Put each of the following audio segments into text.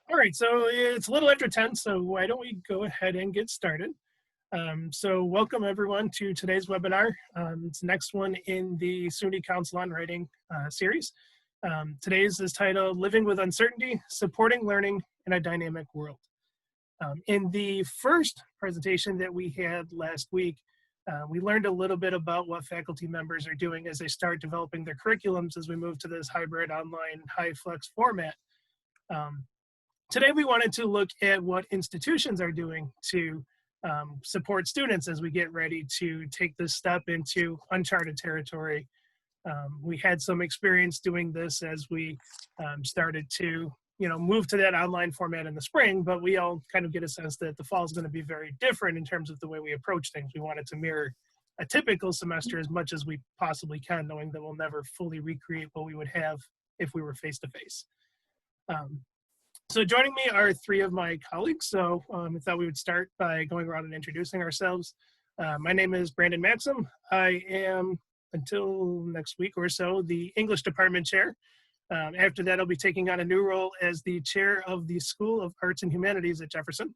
All right, so it's a little after 10, so why don't we go ahead and get started. So welcome everyone to today's webinar. It's the next one in the SUNY Council on Writing series. Today's is titled Living with Uncertainty, Supporting Learning in a Dynamic World. In the first presentation that we had last week, we learned a little bit about what faculty members are doing as they start developing their curriculums as we move to this hybrid online high flex format. Today, we wanted to look at what institutions are doing to support students as we get ready to take this step into uncharted territory. We had some experience doing this as we started to, move to that online format in the spring, but we all kind of get a sense that the fall is going to be very different in terms of the way we approach things. We wanted to mirror a typical semester as much as we possibly can, knowing that we'll never fully recreate what we would have if we were face-to-face. So joining me are three of my colleagues. So I thought we would start by going around and introducing ourselves. My name is Brandon Maxam. I am, until next week or so, the English department chair. After that, I'll be taking on a new role as the chair of the School of Arts and Humanities at Jefferson.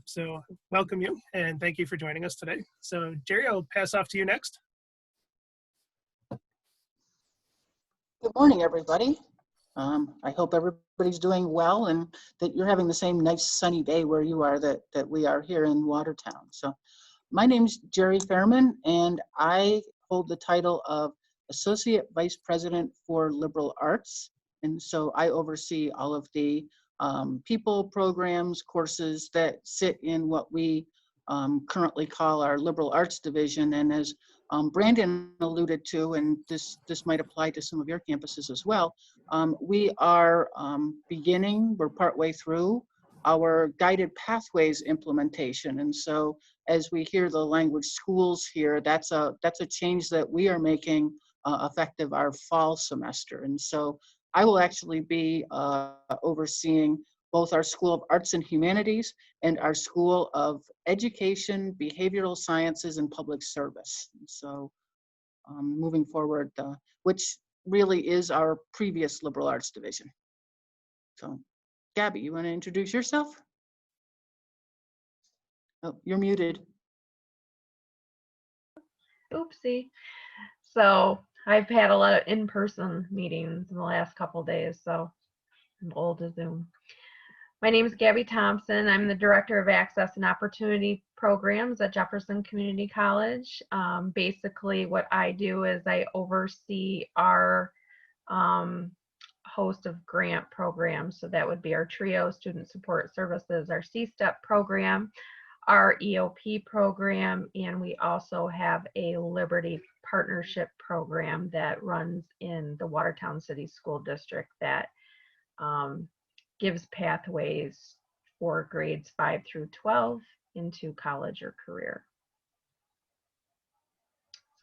So welcome you, and thank you for joining us today. So Jerry, I'll pass off to you next. Good morning, everybody. I hope everybody's doing well and that you're having the same nice sunny day where you are that we are here in Watertown. So my name's Jerilyn Fairman, and I hold the title of Associate Vice President for Liberal Arts. And so I oversee all of the people, programs, courses that sit in what we currently call our Liberal Arts Division. And as Brandon alluded to, and this might apply to some of your campuses as well, we are we're partway through our guided pathways implementation. And so as we hear the language schools here, that's a change that we are making effective our fall semester. And so I will actually be overseeing both our School of Arts and Humanities and our School of Education, Behavioral Sciences, and Public Service. So moving forward, which really is our previous liberal arts division. So Gabby, you want to introduce yourself? Oh, you're muted. Oopsie. So I've had a lot of in-person meetings in the last couple of days, so I'm old to Zoom. My name is Gabrielle Thompson. I'm the Director of Access and Opportunity Programs at Jefferson Community College. Basically, what I do is I oversee our host of grant programs. So that would be our TRIO, Student Support Services, our C-STEP program, our EOP program, and we also have a Liberty Partnership program that runs in the Watertown City School District that gives pathways for grades 5 through 12 into college or career.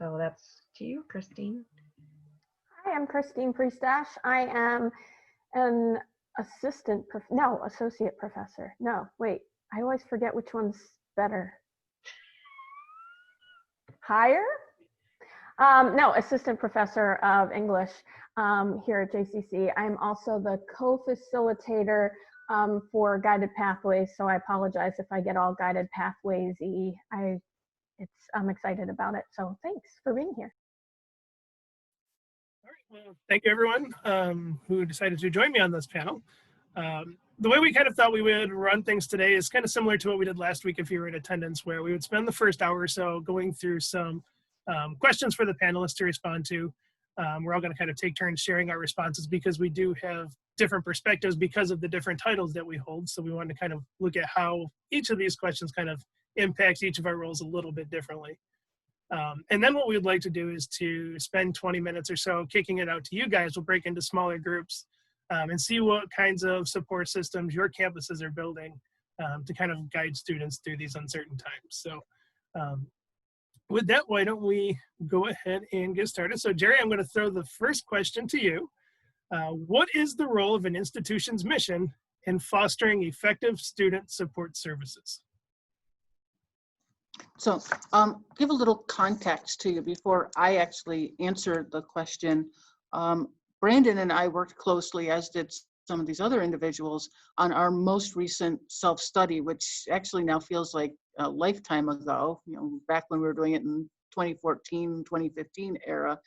So that's to you, Christine. Hi, I'm Christine Pristash. I am an associate professor. No, wait, I always forget which one's better. Higher? No, assistant professor of English here at JCC. I'm also the co-facilitator for Guided Pathways, so I apologize if I get all Guided Pathways-y. I'm excited about it, so thanks for being here. All right, well, thank you everyone who decided to join me on this panel. The way we kind of thought we would run things today is kind of similar to what we did last week if you were in attendance, where we would spend the first hour or so going through some questions for the panelists to respond to. We're all going to kind of take turns sharing our responses because we do have different perspectives because of the different titles that we hold. So we wanted to kind of look at how each of these questions kind of impacts each of our roles a little bit differently. And then what we would like to do is to spend 20 minutes or so kicking it out to you guys. We'll break into smaller groups and see what kinds of support systems your campuses are building to kind of guide students through these uncertain times. So with that, why don't we go ahead and get started? So Jerry, I'm going to throw the first question to you. What is the role of an institution's mission in fostering effective student support services? So give a little context to you before I actually answer the question. Brandon and I worked closely, as did some of these other individuals on our most recent self-study, which actually now feels like a lifetime ago, you know, back when we were doing it in 2014, 2015 era.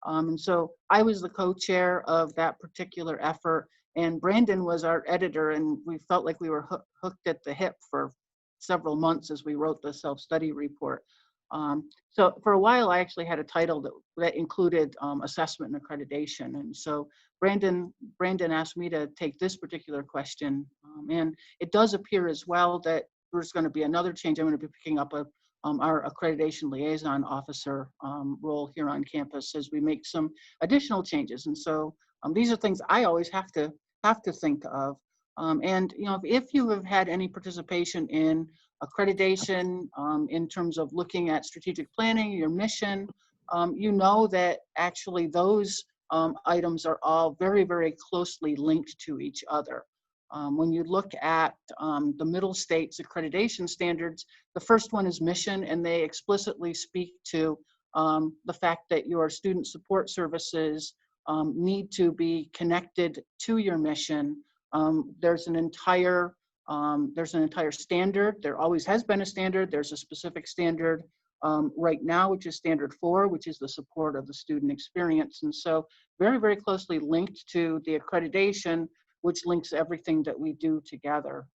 And so I was the co-chair of that particular effort, and Brandon was our editor, and we felt like we were hooked at the hip for several months as we wrote the self-study report. So for a while, I actually had a title that included assessment and accreditation. And so Brandon asked me to take this particular question. And it does appear as well that there's going to be another change. I'm going to be picking up our accreditation liaison officer role here on campus as we make some additional changes. And so these are things I always have to think of. And you know, if you have had any participation in accreditation in terms of looking at strategic planning, your mission, you know that actually those items are all very, very closely linked to each other. When you look at the middle states accreditation standards, the first one is mission, and they explicitly speak to the fact that your student support services need to be connected to your mission. There's an entire standard. There always has been a standard. There's a specific standard right now, which is standard 4, which is the support of the student experience. And so very, very closely linked to the accreditation, which links everything that we do together.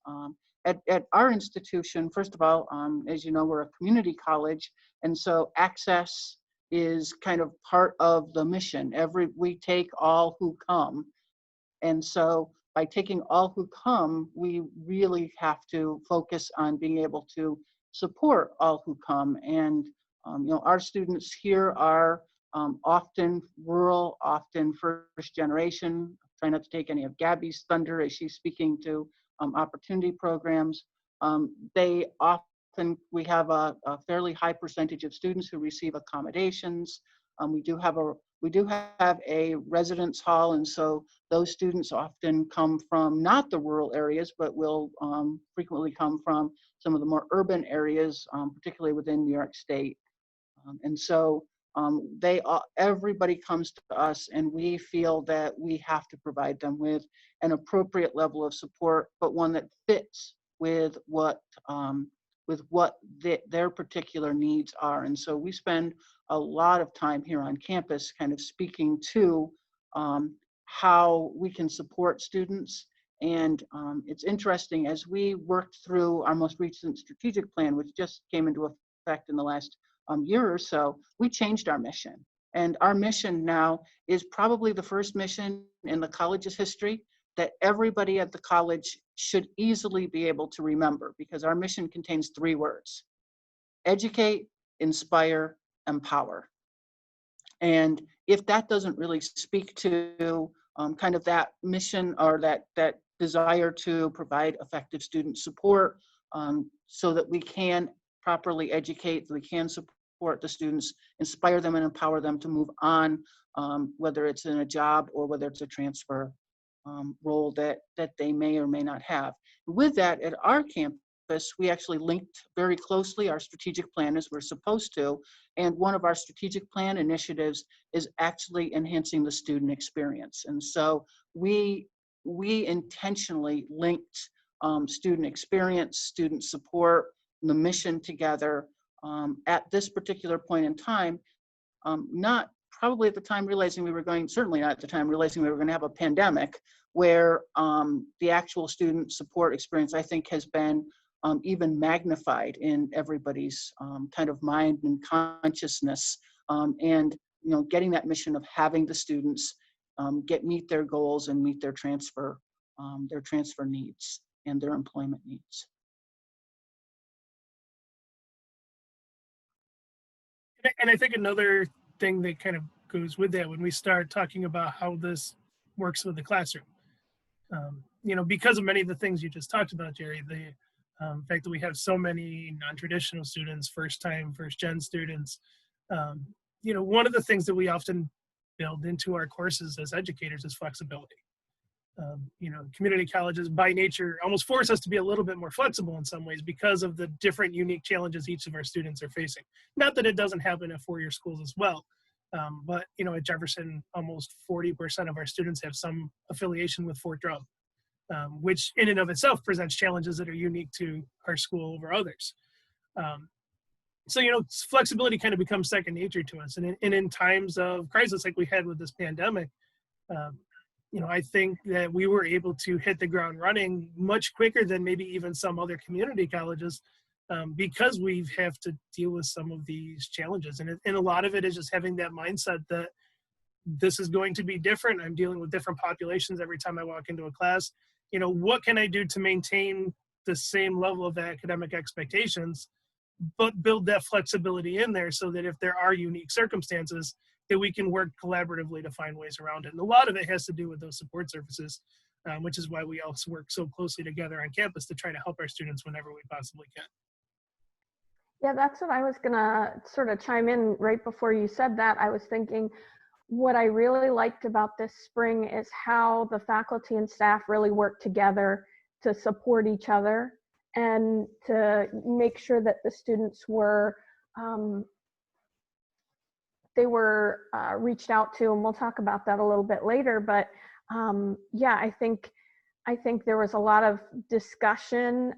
At our institution, first of all, as you know, we're a community college, and so access is kind of part of the mission. We take all who come. And so by taking all who come, we really have to focus on being able to support all who come. And you know, our students here are often rural, often first generation. Try not to take any of Gabby's thunder as she's speaking to opportunity programs. We have a fairly high percentage of students who receive accommodations. We do have a residence hall, and so those students often come from not the rural areas, but will frequently come from some of the more urban areas, particularly within New York State. And so everybody comes to us, and we feel that we have to provide them with an appropriate level of support, but one that fits with what their particular needs are. And so we spend a lot of time here on campus kind of speaking to how we can support students. And it's interesting, as we worked through our most recent strategic plan, which just came into effect in the last year or so, we changed our mission. And our mission now is probably the first mission in the college's history that everybody at the college should easily be able to remember, because our mission contains 3 words: educate, inspire, empower. And if that doesn't really speak to kind of that mission or that desire to provide effective student support so that we can properly educate, we can support the students, inspire them and empower them to move on, whether it's in a job or whether it's a transfer role that they may or may not have. With that, at our campus, we actually linked very closely our strategic plan as we're supposed to. And one of our strategic plan initiatives is actually enhancing the student experience. And so we intentionally linked student experience, student support, the mission together at this particular point in time, not probably at the time realizing certainly not at the time realizing we were going to have a pandemic, where the actual student support experience, I think, has been even magnified in everybody's kind of mind and consciousness, and you know, getting that mission of having the students meet their goals and meet their transfer needs and their employment needs. And I think another thing that kind of goes with that, when we start talking about how this works with the classroom, you know, because of many of the things you just talked about, Jerry, the fact that we have so many non-traditional students, first-time, first-gen students, you know, one of the things that we often build into our courses as educators is flexibility. You know, community colleges by nature almost force us to be a little bit more flexible in some ways because of the different unique challenges each of our students are facing. Not that it doesn't happen at 4-year schools as well, But at Jefferson, almost 40% of our students have some affiliation with Fort Drum, which in and of itself presents challenges that are unique to our school over others. So flexibility kind of becomes second nature to us, and in times of crisis like we had with this pandemic, I think that we were able to hit the ground running much quicker than maybe even some other community colleges, because we have to deal with some of these challenges. And a lot of it is just having that mindset that this is going to be different. I'm dealing with different populations every time I walk into a class. What can I do to maintain the same level of academic expectations, but build that flexibility in there so that if there are unique circumstances, that we can work collaboratively to find ways around it. And a lot of it has to do with those support services, which is why we also work so closely together on campus to try to help our students whenever we possibly can. Yeah, that's what I was gonna sort of chime in right before you said that. I was thinking what I really liked about this spring is how the faculty and staff really work together to support each other and to make sure that the students were reached out to, and we'll talk about that a little bit later. But yeah, I think there was a lot of discussion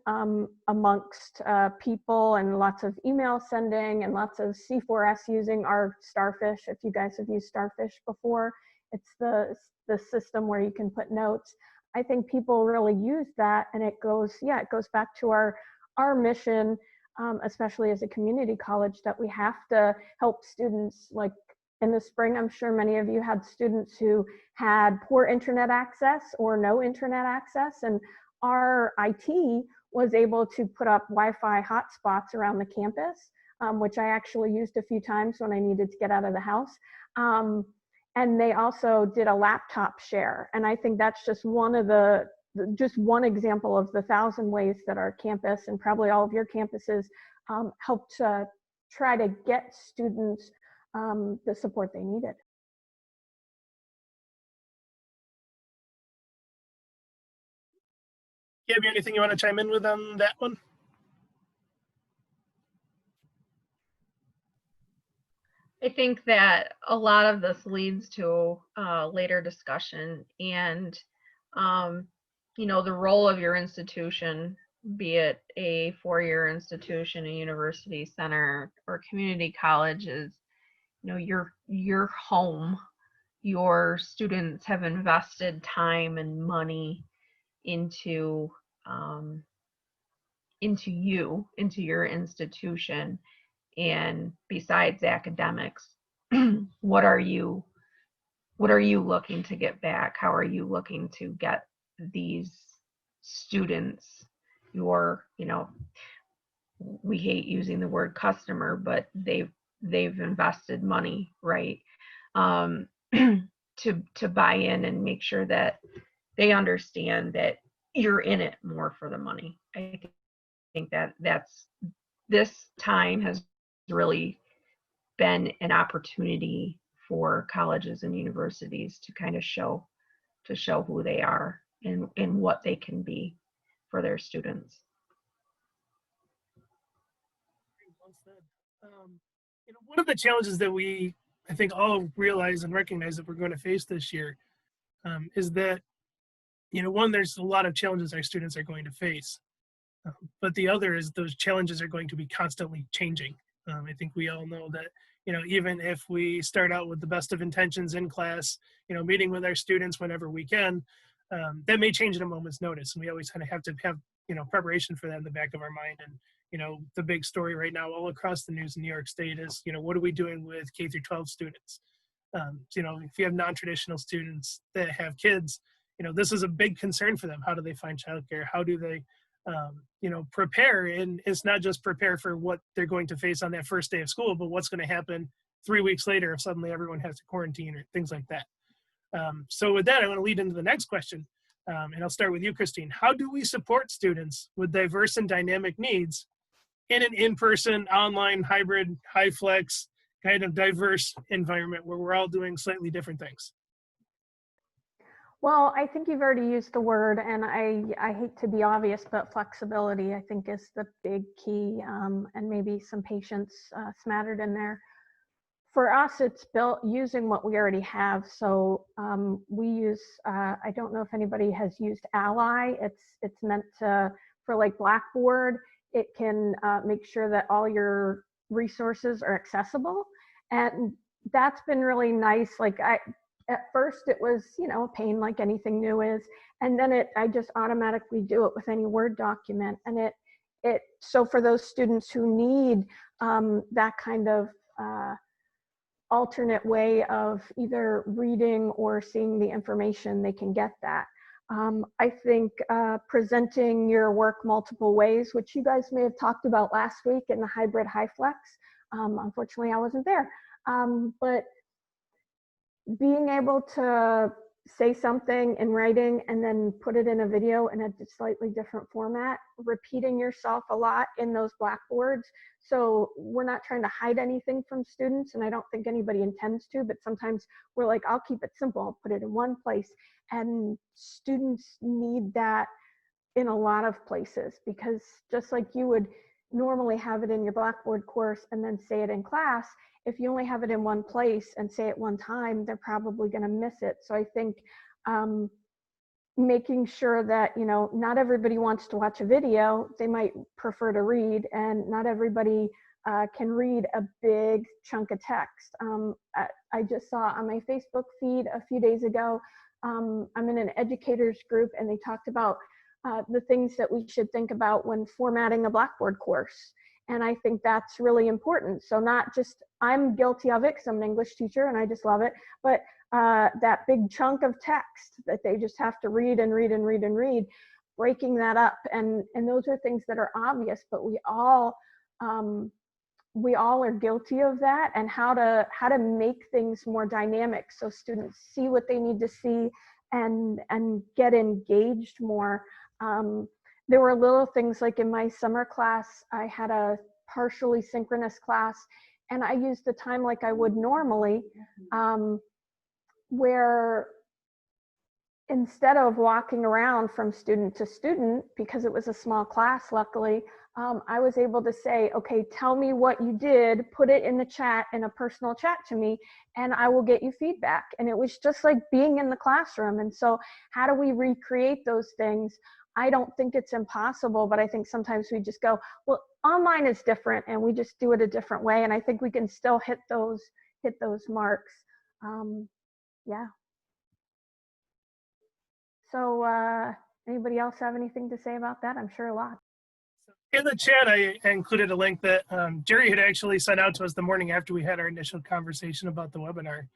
amongst people, and lots of email sending, and lots of C4S using our Starfish. If you guys have used Starfish before, it's the system where you can put notes. I think people really use that, and it goes back to our mission, especially as a community college, that we have to help students. Like in the spring, I'm sure many of you had students who had poor internet access or no internet access, and our IT was able to put up Wi-Fi hotspots around the campus, which I actually used a few times when I needed to get out of the house. And they also did a laptop share. And I think that's just one example of the 1,000 ways that our campus, and probably all of your campuses, helped to try to get students the support they needed. Gabby, anything you want to chime in with on that one? I think that a lot of this leads to later discussion, and the role of your institution, be it a four-year institution, a university center, or community college, is your home. Your students have invested time and money into your institution. And besides academics, what are you looking to get back? How are you looking to get these students, we hate using the word customer, but they've invested money, right? To buy in and make sure that they understand that you're in it more for the money. I think this time has really been an opportunity for colleges and universities to kind of show who they are and what they can be for their students. One of the challenges that we, I think, all realize and recognize that we're going to face this year is that, one, there's a lot of challenges our students are going to face, but the other is those challenges are going to be constantly changing. I think we all know that, even if we start out with the best of intentions in class, meeting with our students whenever we can, that may change at a moment's notice. And we always kind of have to have, preparation for that in the back of our mind. And, the big story right now all across the news in New York State is, what are we doing with K through 12 students? If you have non-traditional students that have kids, this is a big concern for them. How do they find childcare? How do they, prepare? And it's not just prepare for what they're going to face on that first day of school, but what's going to happen 3 weeks later if suddenly everyone has to quarantine or things like that. So with that, I want to lead into the next question. And I'll start with you, Christine. How do we support students with diverse and dynamic needs in an in-person, online, hybrid, high flex, kind of diverse environment where we're all doing slightly different things? Well, I think you've already used the word, and I hate to be obvious, but flexibility, I think, is the big key, and maybe some patience smattered in there. For us, it's built using what we already have. So we use, I don't know if anybody has used Ally. It's meant to, for like Blackboard, it can make sure that all your resources are accessible. And that's been really nice. Like at first it was, you know, a pain like anything new is. And then I just automatically do it with any Word document. And so for those students who need that kind of alternate way of either reading or seeing the information, they can get that. I think presenting your work multiple ways, which you guys may have talked about last week in the hybrid HiFlex. Unfortunately, I wasn't there. But being able to say something in writing and then put it in a video in a slightly different format, repeating yourself a lot in those Blackboards. So we're not trying to hide anything from students, and I don't think anybody intends to, but sometimes we're like, I'll keep it simple, I'll put it in one place. And students need that in a lot of places, because just like you would normally have it in your Blackboard course and then say it in class, if you only have it in one place and say it one time, they're probably going to miss it. So I think making sure that, you know, not everybody wants to watch a video, they might prefer to read, and not everybody can read a big chunk of text. I just saw on my Facebook feed a few days ago, I'm in an educators group, and they talked about the things that we should think about when formatting a Blackboard course. And I think that's really important. So not just, I'm guilty of it because I'm an English teacher and I just love it, but that big chunk of text that they just have to read and read and read and read, breaking that up. And those are things that are obvious, but we all are guilty of that, and how to make things more dynamic so students see what they need to see and get engaged more. There were little things like in my summer class, I had a partially synchronous class, and I used the time like I would normally, where instead of walking around from student to student, because it was a small class, luckily, I was able to say, okay, tell me what you did, put it in the chat, in a personal chat to me, and I will get you feedback. And it was just like being in the classroom. And so how do we recreate those things? I don't think it's impossible, but I think sometimes we just go, well, online is different, and we just do it a different way. And I think we can still hit those marks. Yeah. So anybody else have anything to say about that? I'm sure a lot. In the chat, I included a link that Jerry had actually sent out to us the morning after we had our initial conversation about the webinar.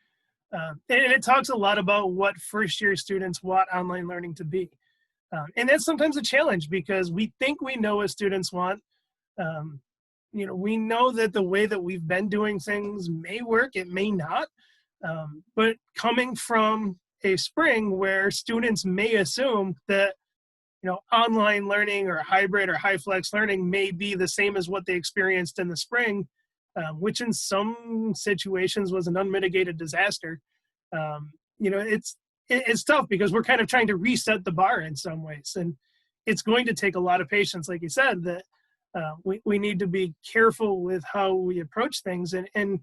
And it talks a lot about what first-year students want online learning to be. And that's sometimes a challenge, because we think we know what students want. You know, we know that the way that we've been doing things may work, it may not. But coming from a spring where students may assume that, you know, online learning or hybrid or HiFlex learning may be the same as what they experienced in the spring, which in some situations was an unmitigated disaster. You know, it's tough, because we're kind of trying to reset the bar in some ways, and it's going to take a lot of patience, like you said, that we need to be careful with how we approach things, and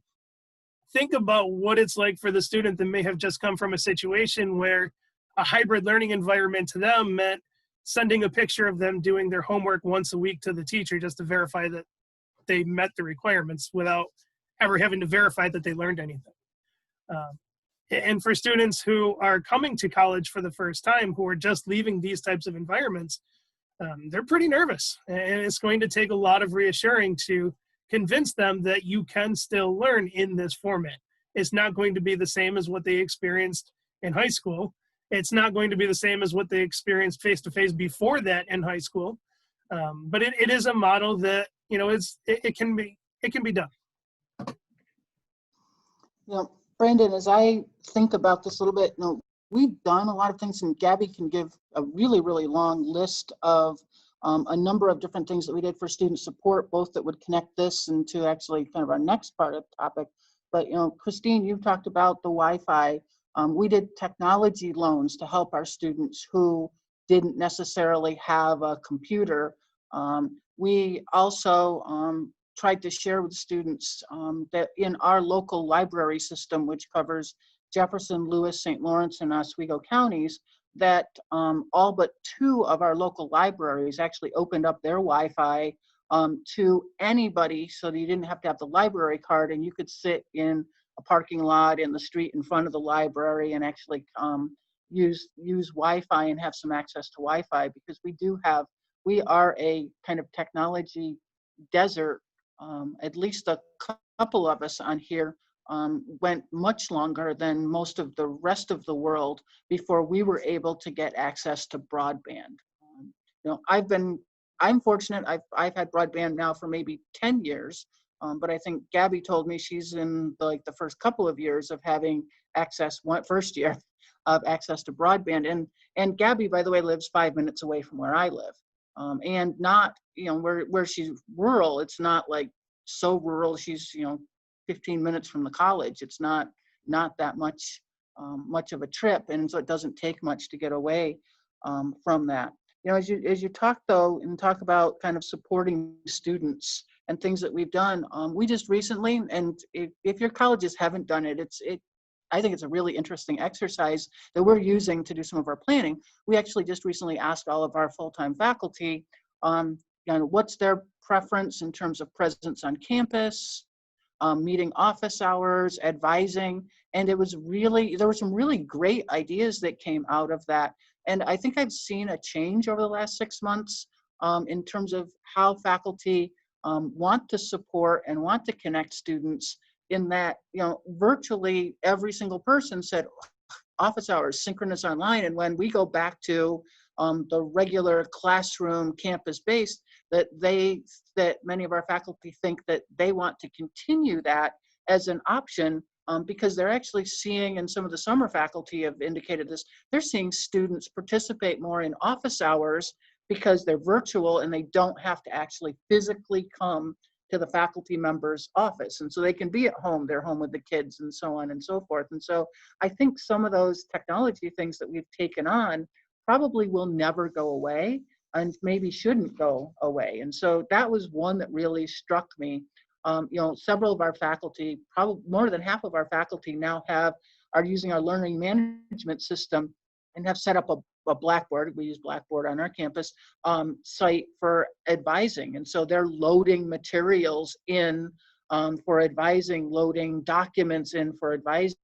think about what it's like for the student that may have just come from a situation where a hybrid learning environment to them meant sending a picture of them doing their homework once a week to the teacher just to verify that they met the requirements without ever having to verify that they learned anything. And for students who are coming to college for the first time, who are just leaving these types of environments, they're pretty nervous. And it's going to take a lot of reassuring to convince them that you can still learn in this format. It's not going to be the same as what they experienced in high school. It's not going to be the same as what they experienced face-to-face before that in high school. But it is a model that, you know, it can be done. You know, Brandon, as I think about this a little bit, you know, we've done a lot of things, and Gabby can give a really, really long list of a number of different things that we did for student support, both that would connect this into actually kind of our next part of the topic. But, you know, Christine, you've talked about the Wi-Fi. We did technology loans to help our students who didn't necessarily have a computer. We also tried to share with students that in our local library system, which covers Jefferson, Lewis, St. Lawrence, and Oswego counties, that all but 2 of our local libraries actually opened up their Wi-Fi to anybody, so that you didn't have to have the library card, and you could sit in a parking lot in the street in front of the library and actually use Wi-Fi and have some access to Wi-Fi, because we are a kind of technology desert. At least a couple of us on here went much longer than most of the rest of the world before we were able to get access to broadband. I'm fortunate. I've had broadband now for maybe 10 years, but I think Gabby told me she's in the first couple of years of having first year of access to broadband. And Gabby, by the way, lives 5 minutes away from where I live. And not, where she's rural, it's not like so rural. She's, 15 minutes from the college. It's not that much of a trip. And so it doesn't take much to get away from that. As you talk though, and talk about kind of supporting students and things that we've done, we just recently, and if your colleges haven't done it, I think it's a really interesting exercise that we're using to do some of our planning. We actually just recently asked all of our full-time faculty, what's their preference in terms of presence on campus, meeting office hours, advising, and there were some really great ideas that came out of that. And I think I've seen a change over the last 6 months in terms of how faculty want to support and want to connect students, in that, virtually every single person said office hours, synchronous online. And when we go back to the regular classroom campus-based, that many of our faculty think that they want to continue that as an option, because they're actually seeing, and some of the summer faculty have indicated this, they're seeing students participate more in office hours because they're virtual and they don't have to actually physically come to the faculty member's office. And so they can be at home, they're home with the kids and so on and so forth. And so I think some of those technology things that we've taken on probably will never go away, and maybe shouldn't go away. And so that was one that really struck me. Several of our faculty, probably more than half of our faculty now are using our learning management system and have set up a Blackboard, we use Blackboard on our campus, site for advising. And so they're loading materials in for advising, loading documents in for advising,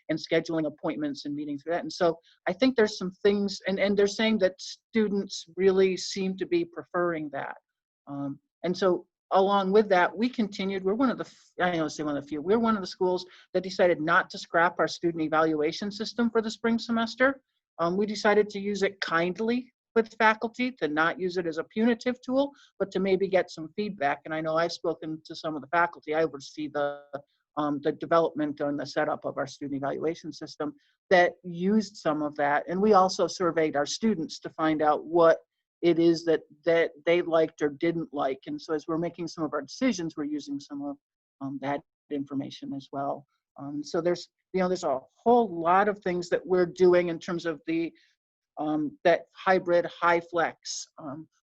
and scheduling appointments and meetings for that. And so I think there's some things, and they're saying that students really seem to be preferring that. And so along with that, we continued, we're one of the schools that decided not to scrap our student evaluation system for the spring semester. We decided to use it kindly with faculty, to not use it as a punitive tool, but to maybe get some feedback. And I know I've spoken to some of the faculty. I oversee the development and the setup of our student evaluation system that used some of that. And we also surveyed our students to find out what it is that they liked or didn't like. And so as we're making some of our decisions, we're using some of that information as well. So there's a whole lot of things that we're doing in terms of the that hybrid high flex.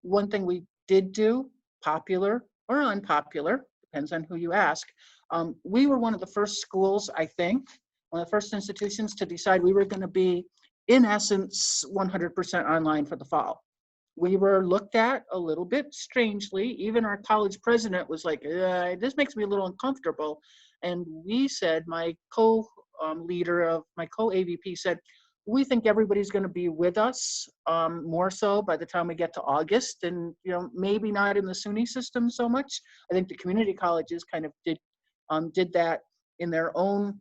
One thing we did do, popular or unpopular, depends on who you ask. We were one of the first schools, I think, one of the first institutions to decide we were going to be, in essence, 100% online for the fall. We were looked at a little bit strangely. Even our college president was like, this makes me a little uncomfortable. And we said, my co-leader of my co-AVP said, we think everybody's going to be with us, more so by the time we get to August, and maybe not in the SUNY system so much. I think the community colleges kind of did that in their own,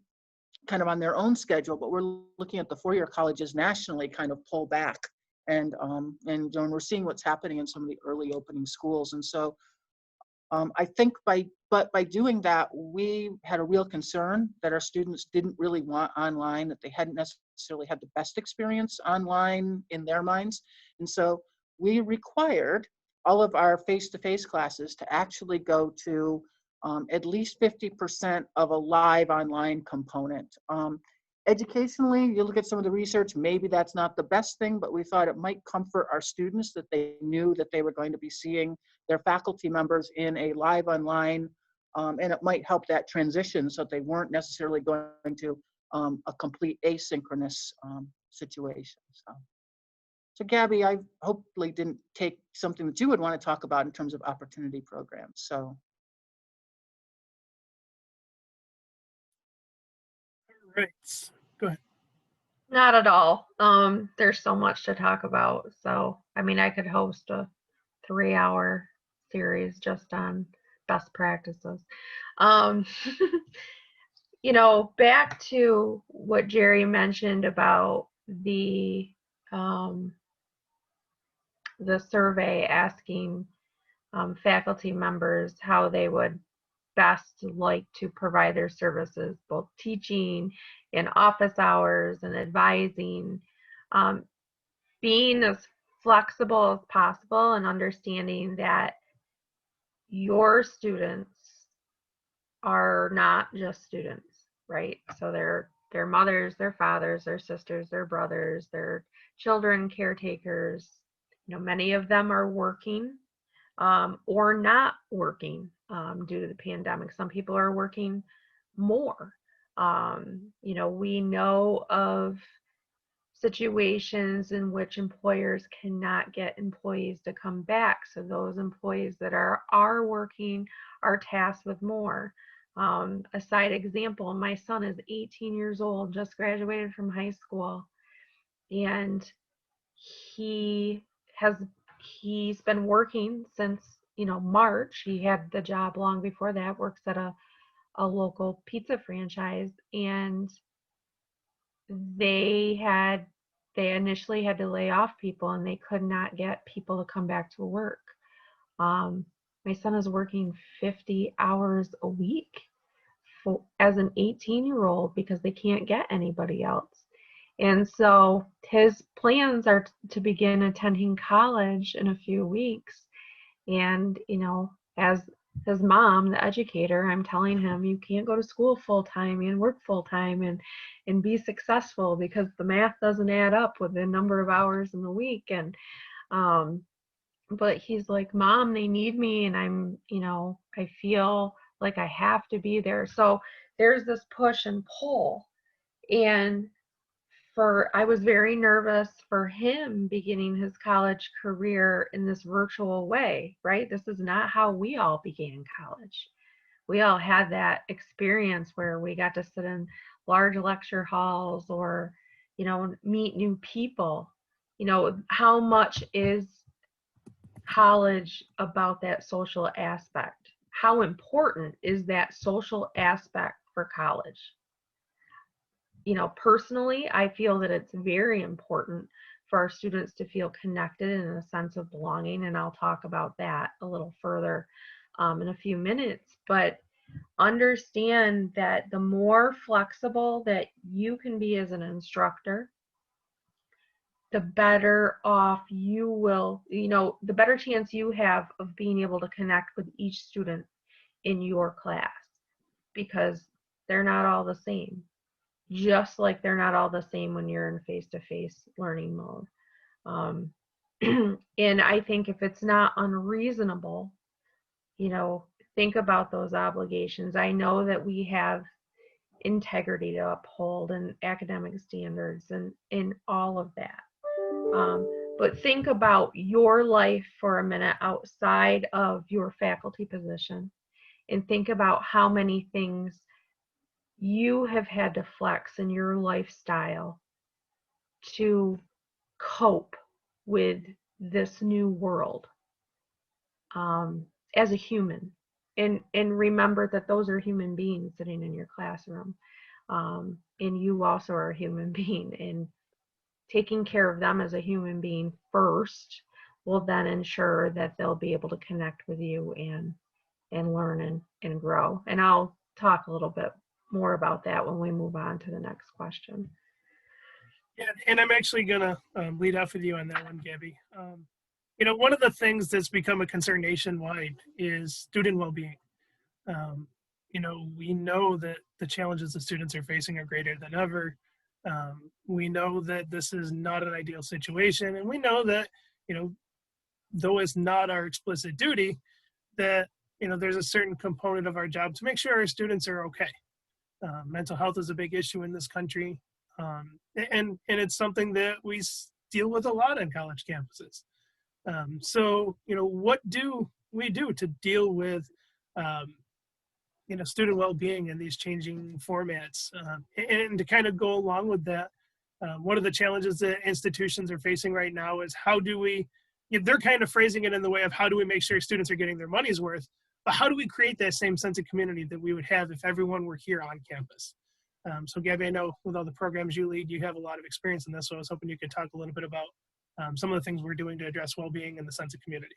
kind of on their own schedule, but we're looking at the four-year colleges nationally kind of pull back, and we're seeing what's happening in some of the early opening schools. And so I think by doing that, we had a real concern that our students didn't really want online, that they hadn't necessarily had the best experience online in their minds. And so we required all of our face-to-face classes to actually go to at least 50% of a live online component. Educationally, you look at some of the research, maybe that's not the best thing, but we thought it might comfort our students that they knew that they were going to be seeing their faculty members in a live online, and it might help that transition so that they weren't necessarily going to a complete asynchronous situation. So Gabby, I hopefully didn't take something that you would want to talk about in terms of opportunity programs. So. All right, go ahead. Not at all. There's so much to talk about. So, I mean, I could host a 3-hour series just on best practices. You know, back to what Jerry mentioned about the survey asking faculty members how they would best like to provide their services, both teaching and office hours and advising, being as flexible as possible and understanding that your students are not just students, right? So they're their mothers, their fathers, their sisters, their brothers, their children, caretakers. You know, many of them are working or not working due to the pandemic. Some people are working more. You know, we know of situations in which employers cannot get employees to come back. So those employees that are working are tasked with more. A side example, my son is 18 years old, just graduated from high school, and he's been working since, you know, March. He had the job long before that, works at a local pizza franchise, and they initially had to lay off people, and they could not get people to come back to work. My son is working 50 hours a week as an 18-year-old because they can't get anybody else. And so his plans are to begin attending college in a few weeks. And, you know, as his mom, the educator, I'm telling him, you can't go to school full-time and work full-time and be successful, because the math doesn't add up with the number of hours in the week. And but he's like, Mom, they need me, and I'm, you know, I feel like I have to be there. So there's this push and pull. And I was very nervous for him beginning his college career in this virtual way, right? This is not how we all began college. We all had that experience where we got to sit in large lecture halls or, you know, meet new people. You know, how much is college about that social aspect? How important is that social aspect for college? You know, personally, I feel that it's very important for our students to feel connected and a sense of belonging, and I'll talk about that a little further in a few minutes. But understand that the more flexible that you can be as an instructor, the better off you will, you know, the better chance you have of being able to connect with each student in your class, because they're not all the same. Just like they're not all the same when you're in face-to-face learning mode. And I think if it's not unreasonable, you know, think about those obligations. I know that we have integrity to uphold and academic standards and all of that. But think about your life for a minute outside of your faculty position, and think about how many things you have had to flex in your lifestyle to cope with this new world as a human. And remember that those are human beings sitting in your classroom. And you also are a human being. And taking care of them as a human being first will then ensure that they'll be able to connect with you and learn and grow. And I'll talk a little bit more about that when we move on to the next question. Yeah, and I'm actually gonna lead off with you on that one, Gabby. You know, one of the things that's become a concern nationwide is student well-being. You know, we know that the challenges the students are facing are greater than ever. We know that this is not an ideal situation, and we know that, you know, though it's not our explicit duty, that, there's a certain component of our job to make sure our students are okay. Mental health is a big issue in this country. And it's something that we deal with a lot on college campuses. So, what do we do to deal with, student well-being in these changing formats? And to kind of go along with that, one of the challenges that institutions are facing right now is how do we, they're kind of phrasing it in the way of how do we make sure students are getting their money's worth, but how do we create that same sense of community that we would have if everyone were here on campus? So Gabby, I know with all the programs you lead, you have a lot of experience in this, so I was hoping you could talk a little bit about some of the things we're doing to address well-being and the sense of community.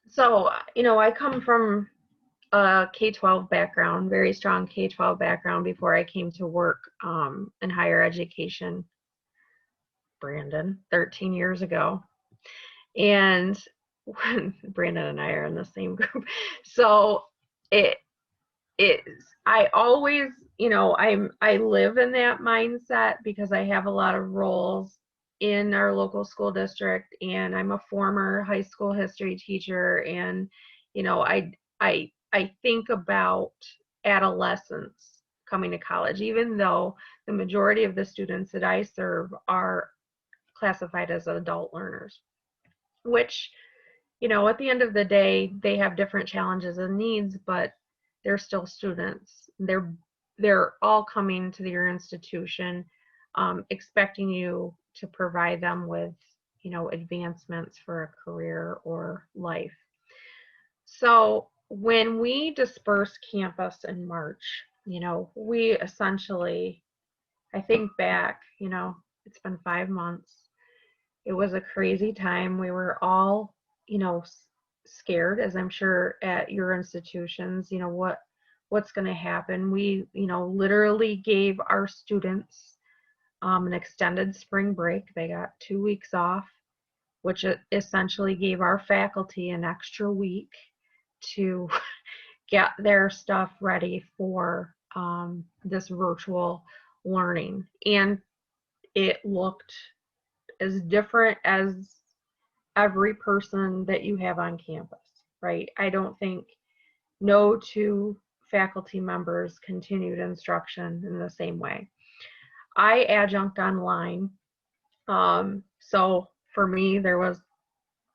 So, I come from a K-12 background, very strong K-12 background before I came to work in higher education, Brandon, 13 years ago. And when Brandon and I are in the same group. So I always, I live in that mindset because I have a lot of roles in our local school district, and I'm a former high school history teacher, and I think about adolescents coming to college, even though the majority of the students that I serve are classified as adult learners, which, at the end of the day, they have different challenges and needs, but they're still students. They're all coming to your institution expecting you to provide them with, advancements for a career or life. So when we dispersed campus in March, we essentially, I think back, it's been 5 months. It was a crazy time. We were all, scared, as I'm sure at your institutions, what's going to happen. We, literally gave our students an extended spring break. They got 2 weeks off, which essentially gave our faculty an extra week to get their stuff ready for this virtual learning. And it looked as different as every person that you have on campus, right? I don't think no two faculty members continued instruction in the same way. I adjunct online. So for me, I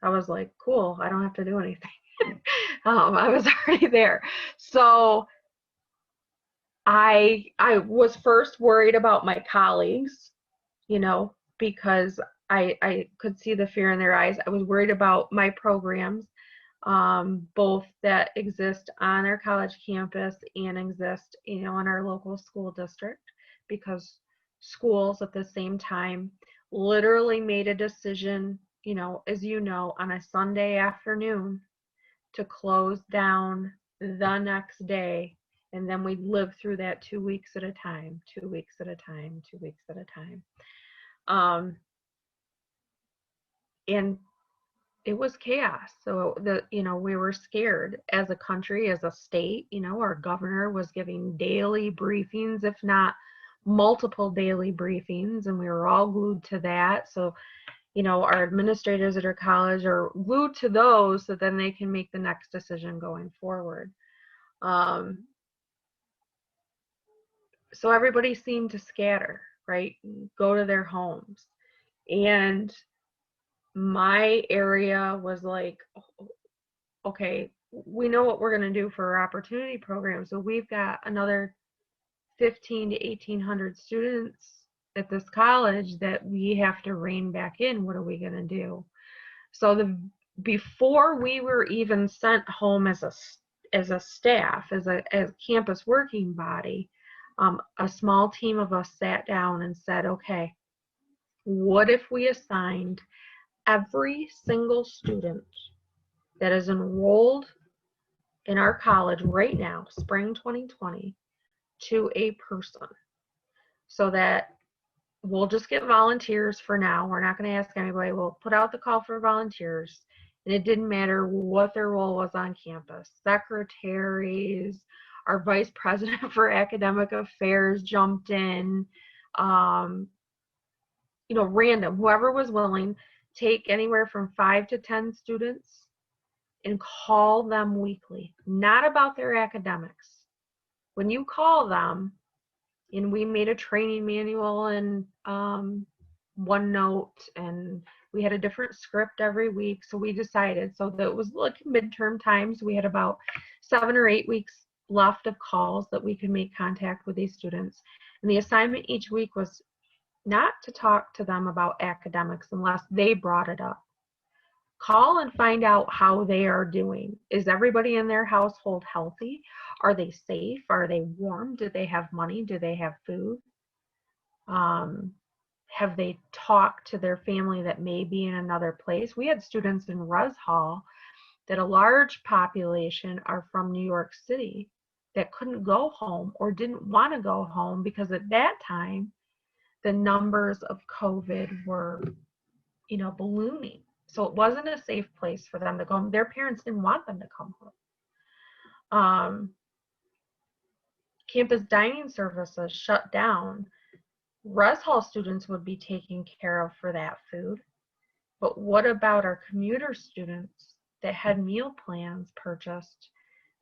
was like, cool, I don't have to do anything. I was already there. So I was first worried about my colleagues, because I could see the fear in their eyes. I was worried about my programs, both that exist on our college campus and exist, in our local school district, because schools at the same time literally made a decision, as on a Sunday afternoon to close down the next day. And then we live through that 2 weeks at a time, 2 weeks at a time, 2 weeks at a time. And it was chaos. So we were scared as a country, as a state. Our governor was giving daily briefings, if not multiple daily briefings, and we were all glued to that. So, our administrators at our college are glued to those, so then they can make the next decision going forward. So everybody seemed to scatter, right? Go to their homes. And my area was like, okay, we know what we're going to do for our opportunity program. So we've got another 15 to 1,800 students at this college that we have to rein back in. What are we going to do? So before we were even sent home as a staff, as a campus working body, a small team of us sat down and said, okay, what if we assigned every single student that is enrolled in our college right now, spring 2020, to a person, so that we'll just get volunteers for now. We're not going to ask anybody. We'll put out the call for volunteers, and it didn't matter what their role was on campus. Secretaries, our vice president for academic affairs jumped in, random, whoever was willing take anywhere from 5 to 10 students and call them weekly, not about their academics. When you call them, and we made a training manual and OneNote, and we had a different script every week. So we decided, so that it was like midterm times, we had about 7 or 8 weeks left of calls that we could make contact with these students. And the assignment each week was not to talk to them about academics unless they brought it up. Call and find out how they are doing. Is everybody in their household healthy? Are they safe? Are they warm? Do they have money? Do they have food? Have they talked to their family that may be in another place? We had students in Res Hall that a large population are from New York City that couldn't go home or didn't want to go home because at that time, the numbers of COVID were, ballooning. So it wasn't a safe place for them to go home. Their parents didn't want them to come home. Campus dining services shut down. Res Hall students would be taken care of for that food. But what about our commuter students that had meal plans purchased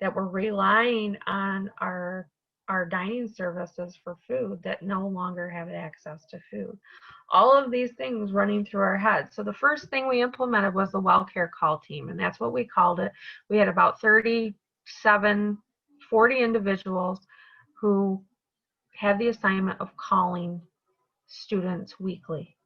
that were relying on our dining services for food that no longer have access to food? All of these things running through our heads. So the first thing we implemented was the well care call team, and that's what we called it. We had about 40 individuals who had the assignment of calling students weekly.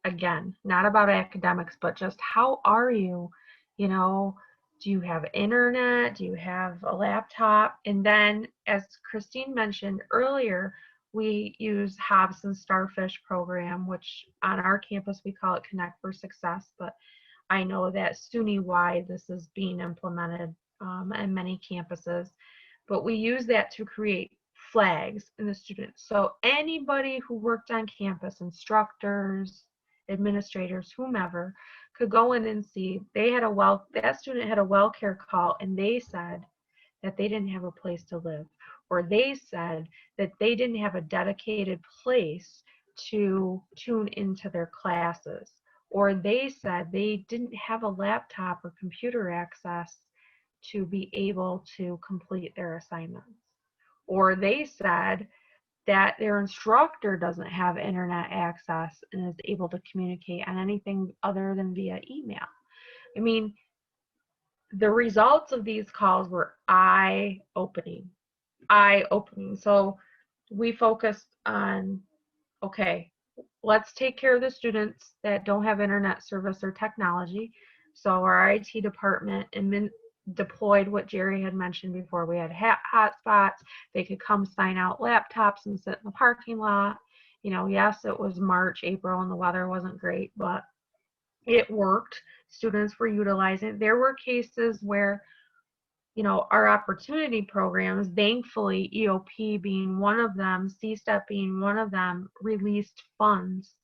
Again, not about academics, but just how are you? Do you have internet? Do you have a laptop? And then, as Christine mentioned earlier, we use Hobson's Starfish program, which on our campus we call it Connect for Success, but I know that SUNY-wide this is being implemented in many campuses. But we use that to create flags in the students. So anybody who worked on campus, instructors, administrators, whomever, could go in and see that student had a well care call and they said that they didn't have a place to live, or they said that they didn't have a dedicated place to tune into their classes, or they said they didn't have a laptop or computer access to be able to complete their assignments, or they said that their instructor doesn't have internet access and is able to communicate on anything other than via email. I mean, the results of these calls were eye-opening. So we focused on, okay, let's take care of the students that don't have internet service or technology. So our IT department deployed what Jerry had mentioned before. We had hotspots. They could come sign out laptops and sit in the parking lot. Yes, it was March, April, and the weather wasn't great, but it worked. Students were utilizing it. There were cases where, our opportunity programs, thankfully, EOP being one of them, C-STEP being one of them, released funds.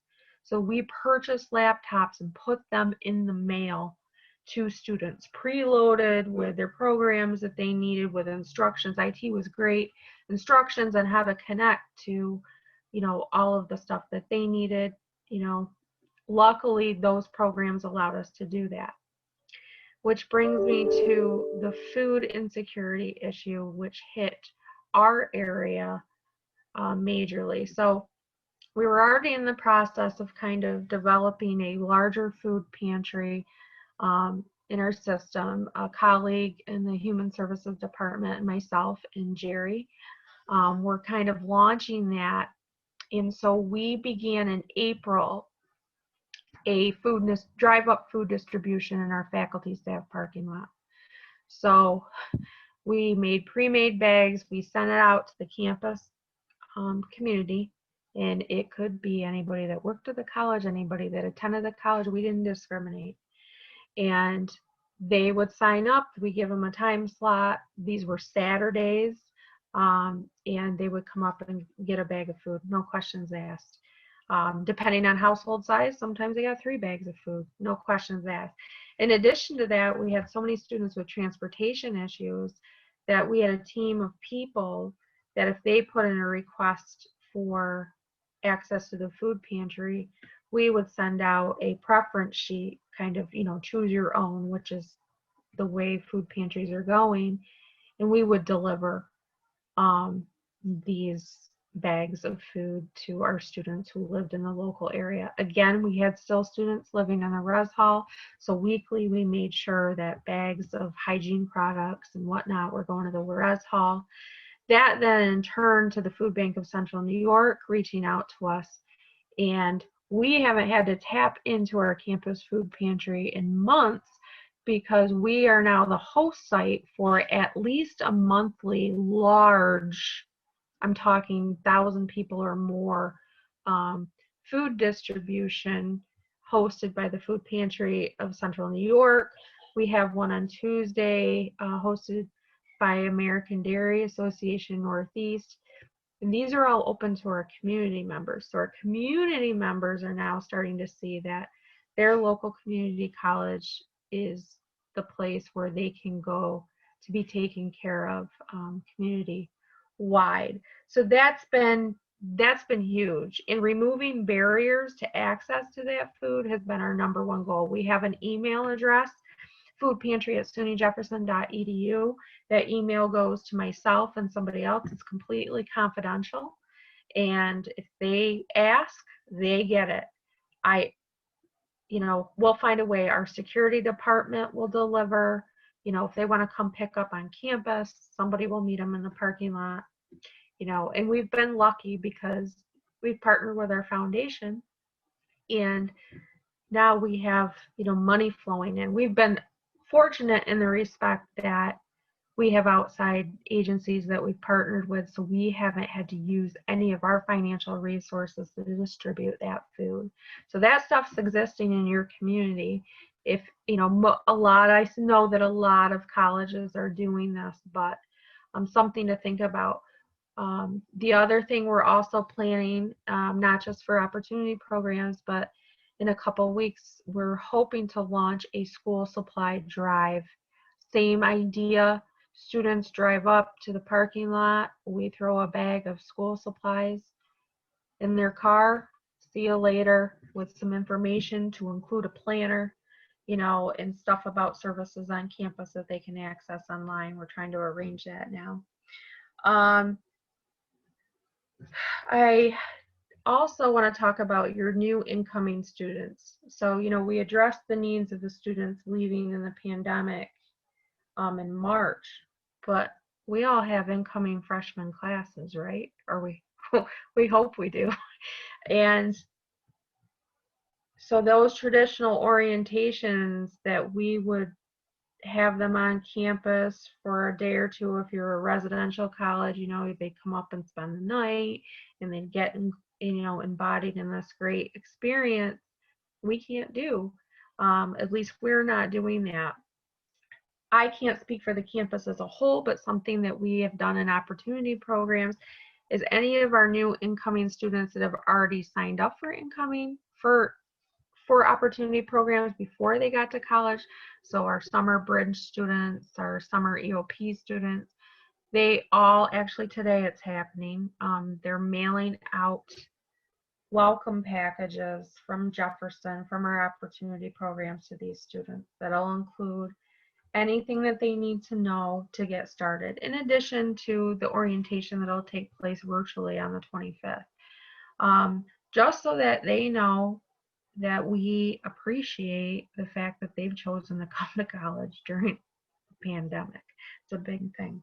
So we purchased laptops and put them in the mail to students, preloaded with their programs that they needed, with instructions. IT was great. Instructions on how to connect to, all of the stuff that they needed. Luckily, those programs allowed us to do that. Which brings me to the food insecurity issue, which hit our area majorly. So we were already in the process of kind of developing a larger food pantry in our system. A colleague in the Human Services Department and myself and Jerry were kind of launching that. And so we began in April a drive-up food distribution in our faculty staff parking lot. So we made pre-made bags. We sent it out to the campus community, and it could be anybody that worked at the college, anybody that attended the college. We didn't discriminate. And they would sign up. We give them a time slot. These were Saturdays, and they would come up and get a bag of food, no questions asked. Depending on household size, sometimes they got 3 bags of food, no questions asked. In addition to that, we had so many students with transportation issues that we had a team of people that if they put in a request for access to the food pantry, we would send out a preference sheet, kind of, choose your own, which is the way food pantries are going, and we would deliver these bags of food to our students who lived in the local area. Again, we had still students living in the res hall, so weekly we made sure that bags of hygiene products and whatnot were going to the res hall. That then in turn to the Food Bank of Central New York, reaching out to us, and we haven't had to tap into our campus food pantry in months because we are now the host site for at least a monthly large, I'm talking 1,000 people or more, food distribution hosted by the Food Pantry of Central New York. We have one on Tuesday hosted by American Dairy Association Northeast. And these are all open to our community members. So our community members are now starting to see that their local community college is the place where they can go to be taken care of community wide. So that's been huge. And removing barriers to access to that food has been our #1 goal. We have an email address, foodpantry@sunyjefferson.edu. That email goes to myself and somebody else. It's completely confidential. And if they ask, they get it. We'll find a way. Our security department will deliver. If they want to come pick up on campus, somebody will meet them in the parking lot. And we've been lucky because we've partnered with our foundation, and now we have, money flowing in. We've been fortunate in the respect that we have outside agencies that we've partnered with, so we haven't had to use any of our financial resources to distribute that food. So that stuff's existing in your community. If, I know that a lot of colleges are doing this, but something to think about. The other thing we're also planning, not just for opportunity programs, but in a couple weeks, we're hoping to launch a school supply drive. Same idea. Students drive up to the parking lot. We throw a bag of school supplies in their car. See you later, with some information to include a planner, and stuff about services on campus that they can access online. We're trying to arrange that now. I also want to talk about your new incoming students. So, we addressed the needs of the students leaving in the pandemic in March, but we all have incoming freshman classes, right? Or we hope we do. And so those traditional orientations that we would have them on campus for a day or two, if you're a residential college, they come up and spend the night and then get embodied in this great experience, we can't do. At least we're not doing that. I can't speak for the campus as a whole, but something that we have done in opportunity programs is any of our new incoming students that have already signed up for incoming for opportunity programs before they got to college. So our summer bridge students, our summer EOP students, they all, actually today it's happening, they're mailing out welcome packages from Jefferson, from our opportunity programs to these students. That'll include anything that they need to know to get started, in addition to the orientation that'll take place virtually on the 25th. Just so that they know that we appreciate the fact that they've chosen to come to college during the pandemic. It's a big thing.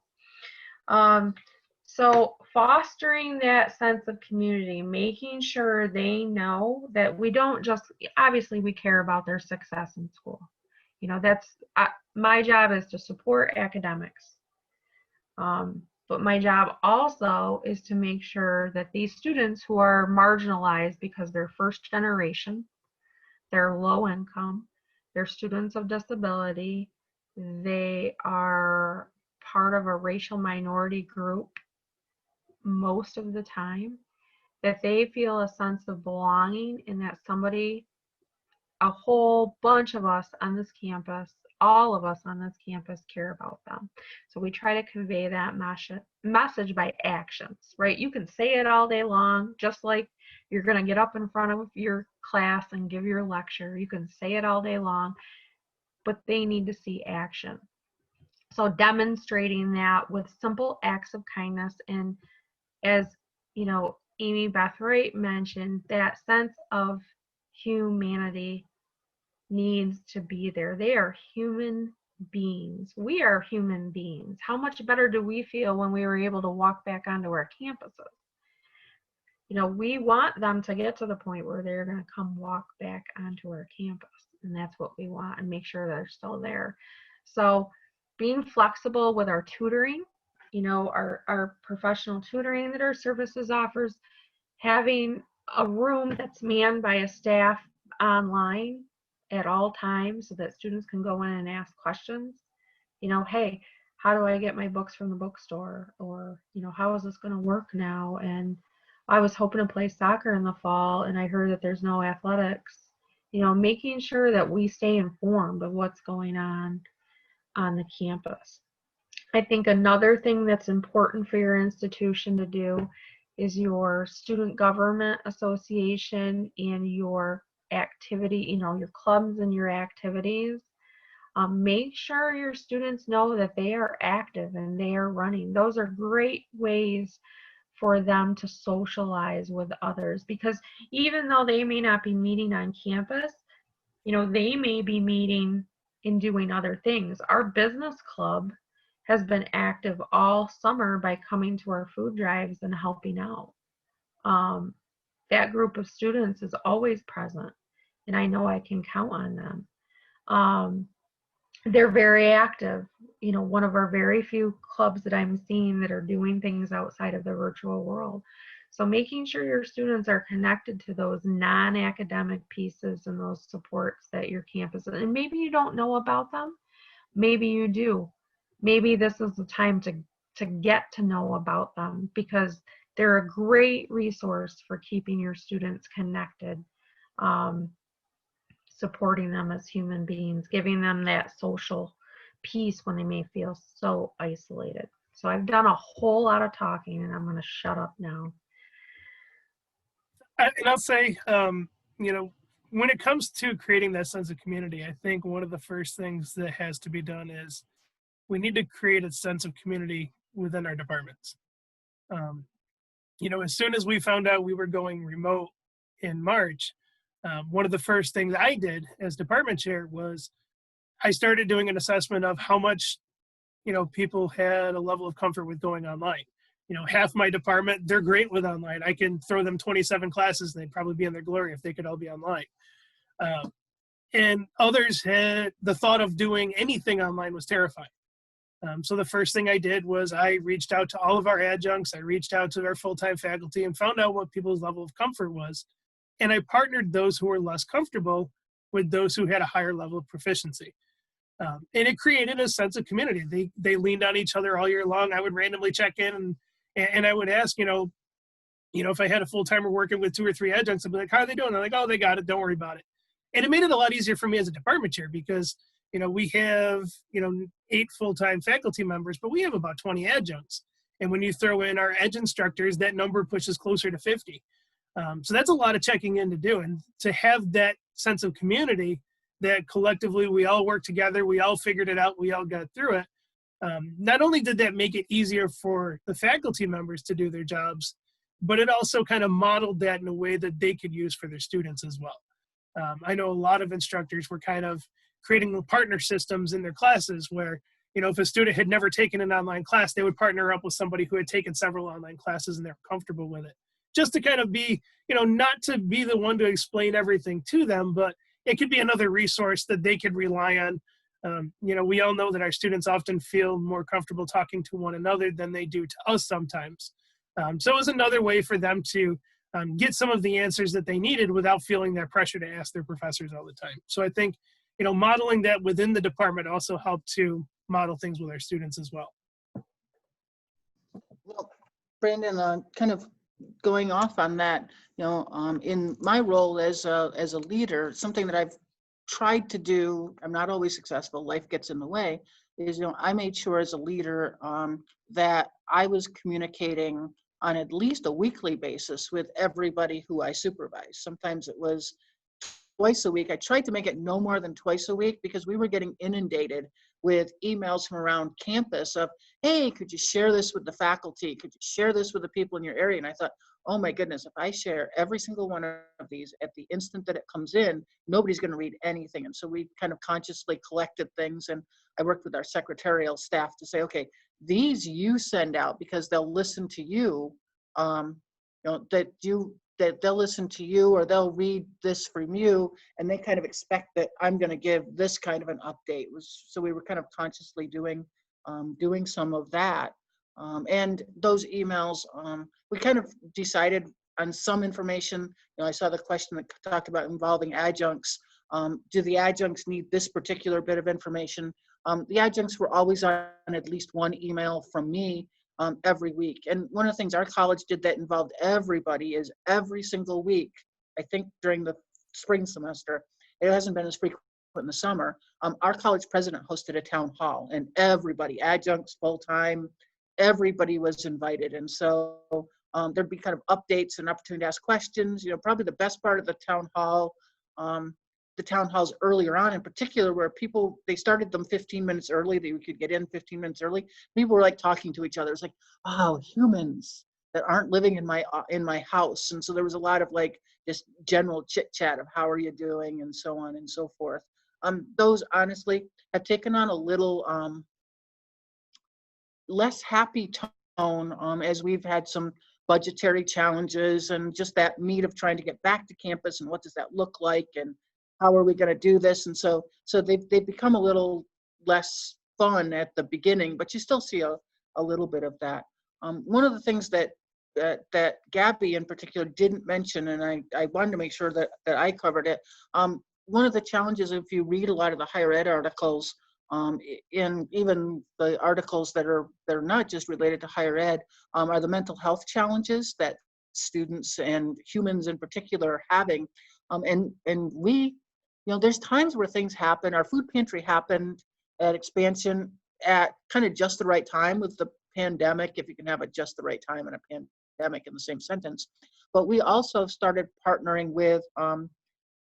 So fostering that sense of community, making sure they know that we don't just, obviously we care about their success in school. My job is to support academics. But my job also is to make sure that these students who are marginalized because they're first generation, they're low income, they're students of disability, they are part of a racial minority group most of the time, that they feel a sense of belonging, and that somebody, a whole bunch of us on this campus, all of us on this campus care about them. So we try to convey that message by actions, right? You can say it all day long, just like you're going to get up in front of your class and give your lecture. You can say it all day long, but they need to see action. So demonstrating that with simple acts of kindness, and as you know, Amy Beth Wright mentioned, that sense of humanity needs to be there. They are human beings. We are human beings. How much better do we feel when we were able to walk back onto our campuses? You know, we want them to get to the point where they're going to come walk back onto our campus, and that's what we want, and make sure they're still there. So being flexible with our tutoring, you know, our professional tutoring that our services offers, having a room that's manned by a staff online at all times so that students can go in and ask questions. You know, hey, how do I get my books from the bookstore? Or, you know, how is this going to work now? And I was hoping to play soccer in the fall, and I heard that there's no athletics. You know, making sure that we stay informed of what's going on the campus. I think another thing that's important for your institution to do is your student government association and your activity, you know, your clubs and your activities. Make sure your students know that they are active and they are running. Those are great ways for them to socialize with others, because even though they may not be meeting on campus, you know, they may be meeting and doing other things. Our business club has been active all summer by coming to our food drives and helping out. That group of students is always present, and I know I can count on them. They're very active. You know, one of our very few clubs that I'm seeing that are doing things outside of the virtual world. So making sure your students are connected to those non-academic pieces and those supports that your campus, and maybe you don't know about them, maybe you do. Maybe this is the time to get to know about them, because they're a great resource for keeping your students connected, supporting them as human beings, giving them that social piece when they may feel so isolated. So I've done a whole lot of talking, and I'm going to shut up now. And I'll say, you know, when it comes to creating that sense of community, I think one of the first things that has to be done is we need to create a sense of community within our departments. You know, as soon as we found out we were going remote in March, one of the first things I did as department chair was I started doing an assessment of how much, you know, people had a level of comfort with going online. You know, half my department, they're great with online. I can throw them 27 classes and they'd probably be in their glory if they could all be online. And others had the thought of doing anything online was terrifying. So the first thing I did was I reached out to all of our adjuncts. I reached out to our full-time faculty and found out what people's level of comfort was. And I partnered those who were less comfortable with those who had a higher level of proficiency. And it created a sense of community. They leaned on each other all year long. I would randomly check in and I would ask, you know, if I had a full-timer working with 2 or 3 adjuncts, I'd be like, how are they doing? They're like, oh, they got it. Don't worry about it. And it made it a lot easier for me as a department chair because, you know, we have, you know, 8 full-time faculty members, but we have about 20 adjuncts. And when you throw in our edge instructors, that number pushes closer to 50. So that's a lot of checking in to do. And to have that sense of community that collectively we all worked together, we all figured it out, we all got through it. Not only did that make it easier for the faculty members to do their jobs, but it also kind of modeled that in a way that they could use for their students as well. I know a lot of instructors were kind of creating partner systems in their classes where, you know, if a student had never taken an online class, they would partner up with somebody who had taken several online classes and they're comfortable with it. Just to kind of be, you know, not to be the one to explain everything to them, but it could be another resource that they could rely on. You know, we all know that our students often feel more comfortable talking to one another than they do to us sometimes. So it was another way for them to get some of the answers that they needed without feeling that pressure to ask their professors all the time. So I think, you know, modeling that within the department also helped to model things with our students as well. Well, Brandon, kind of going off on that, you know, in my role as a leader, something that I've tried to do, I'm not always successful, life gets in the way, is, I made sure as a leader that I was communicating on at least a weekly basis with everybody who I supervise. Sometimes it was twice a week. I tried to make it no more than twice a week because we were getting inundated with emails from around campus of, hey, could you share this with the faculty? Could you share this with the people in your area? And I thought, oh my goodness, if I share every single one of these at the instant that it comes in, nobody's going to read anything. And so we kind of consciously collected things. And I worked with our secretarial staff to say, okay, these you send out because they'll listen to you, that they'll listen to you or they'll read this from you, and they kind of expect that I'm going to give this kind of an update. So we were kind of consciously doing some of that. And those emails, we kind of decided on some information. I saw the question that talked about involving adjuncts. Do the adjuncts need this particular bit of information? The adjuncts were always on at least one email from me every week. And one of the things our college did that involved everybody is every single week, I think during the spring semester, it hasn't been as frequent in the summer, our college president hosted a town hall, and everybody, adjuncts, full-time, everybody was invited. And so there'd be kind of updates and opportunity to ask questions. Probably the best part of the town halls earlier on in particular, where people, they started them 15 minutes early, that you could get in 15 minutes early. People were like talking to each other. It's like, wow, humans that aren't living in my house. And so there was a lot of like just general chit chat of how are you doing and so on and so forth. Those honestly have taken on a little less happy tone as we've had some budgetary challenges and just that meat of trying to get back to campus and what does that look like and how are we going to do this? And so they've become a little less fun at the beginning, but you still see a little bit of that. One of the things that Gabby in particular didn't mention, and I wanted to make sure that I covered it. One of the challenges, if you read a lot of the higher ed articles, in even the articles that are not just related to higher ed, are the mental health challenges that students and humans in particular are having. And we, there's times where things happen. Our food pantry happened at expansion at kind of just the right time with the pandemic, if you can have it just the right time and a pandemic in the same sentence. But we also started partnering with,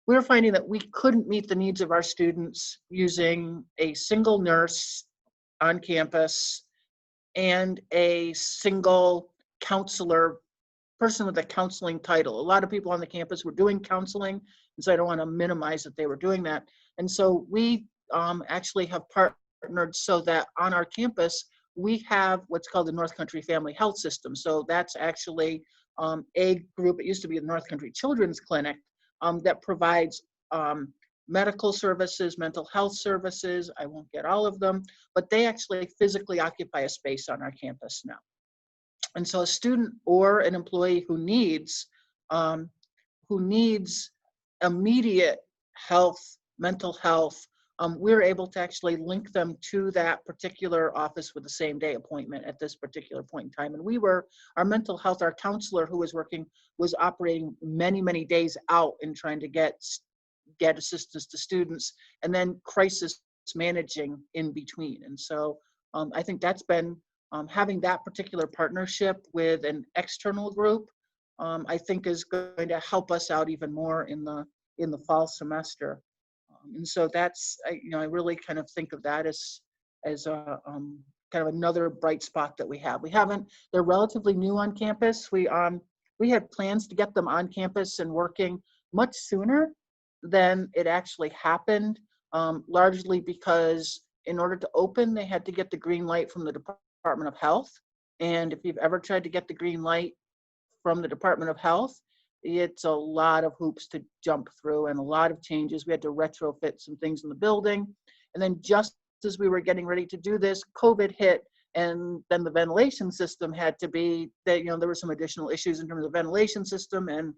we were finding that we couldn't meet the needs of our students using a single nurse on campus and a single counselor, person with a counseling title. A lot of people on the campus were doing counseling, and so I don't want to minimize that they were doing that. And so we actually have partnered so that on our campus, we have what's called the North Country Family Health System. So that's actually a group, it used to be the North Country Children's Clinic, that provides medical services, mental health services. I won't get all of them, but they actually physically occupy a space on our campus now. And so a student or an employee who needs immediate health, mental health, we're able to actually link them to that particular office with the same day appointment at this particular point in time. And our mental health, our counselor who was working, was operating many, many days out in trying to get assistance to students, and then crisis managing in between. And so I think that's been, having that particular partnership with an external group, I think is going to help us out even more in the fall semester. And so that's, I really kind of think of that as a kind of another bright spot that we have. They're relatively new on campus. We had plans to get them on campus and working much sooner than it actually happened, largely because in order to open, they had to get the green light from the Department of Health. And if you've ever tried to get the green light from the Department of Health, it's a lot of hoops to jump through and a lot of changes. We had to retrofit some things in the building. And then just as we were getting ready to do this, COVID hit, and then the ventilation system had to be, there were some additional issues in terms of ventilation system and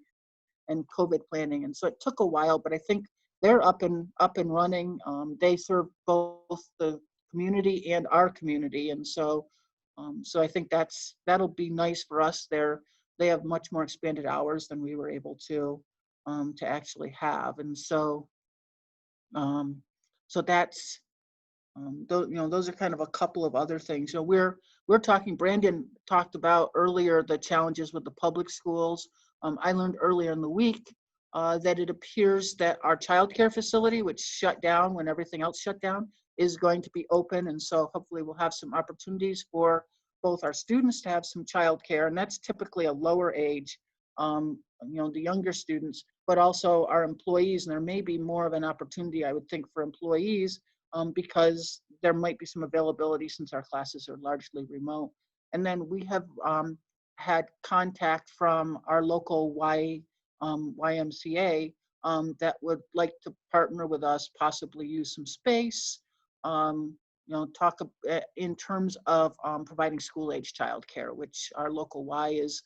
COVID planning. And so it took a while, but I think they're up and running. They serve both the community and our community. And so I think that'll be nice for us. They have much more expanded hours than we were able to actually have. And so So that's, those are kind of a couple of other things. We're talking, Brandon talked about earlier the challenges with the public schools. I learned earlier in the week that it appears that our childcare facility, which shut down when everything else shut down, is going to be open. And so hopefully we'll have some opportunities for both our students to have some childcare, and that's typically a lower age, the younger students, but also our employees. And there may be more of an opportunity, I would think, for employees because there might be some availability since our classes are largely remote. And then we have had contact from our local YMCA that would like to partner with us, possibly use some space, talk in terms of providing school-age childcare, which our local Y is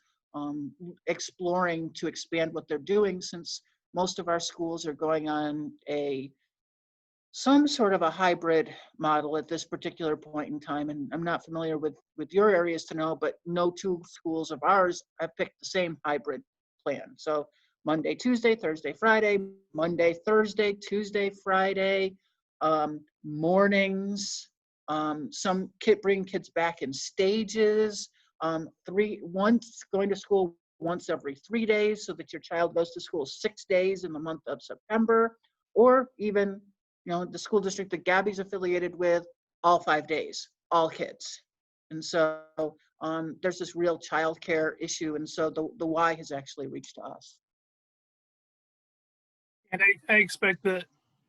exploring to expand what they're doing, since most of our schools are going on some sort of a hybrid model at this particular point in time. And I'm not familiar with your areas to know, but no two schools of ours have picked the same hybrid plan. So Monday, Tuesday, Thursday, Friday, Monday, Thursday, Tuesday, Friday, mornings. Some bring kids back in stages. Going to school once every 3 days, so that your child goes to school 6 days in the month of September, or even, the school district that Gabby's affiliated with, all 5 days, all kids. And so there's this real childcare issue, and so the Y has actually reached us. And I expect that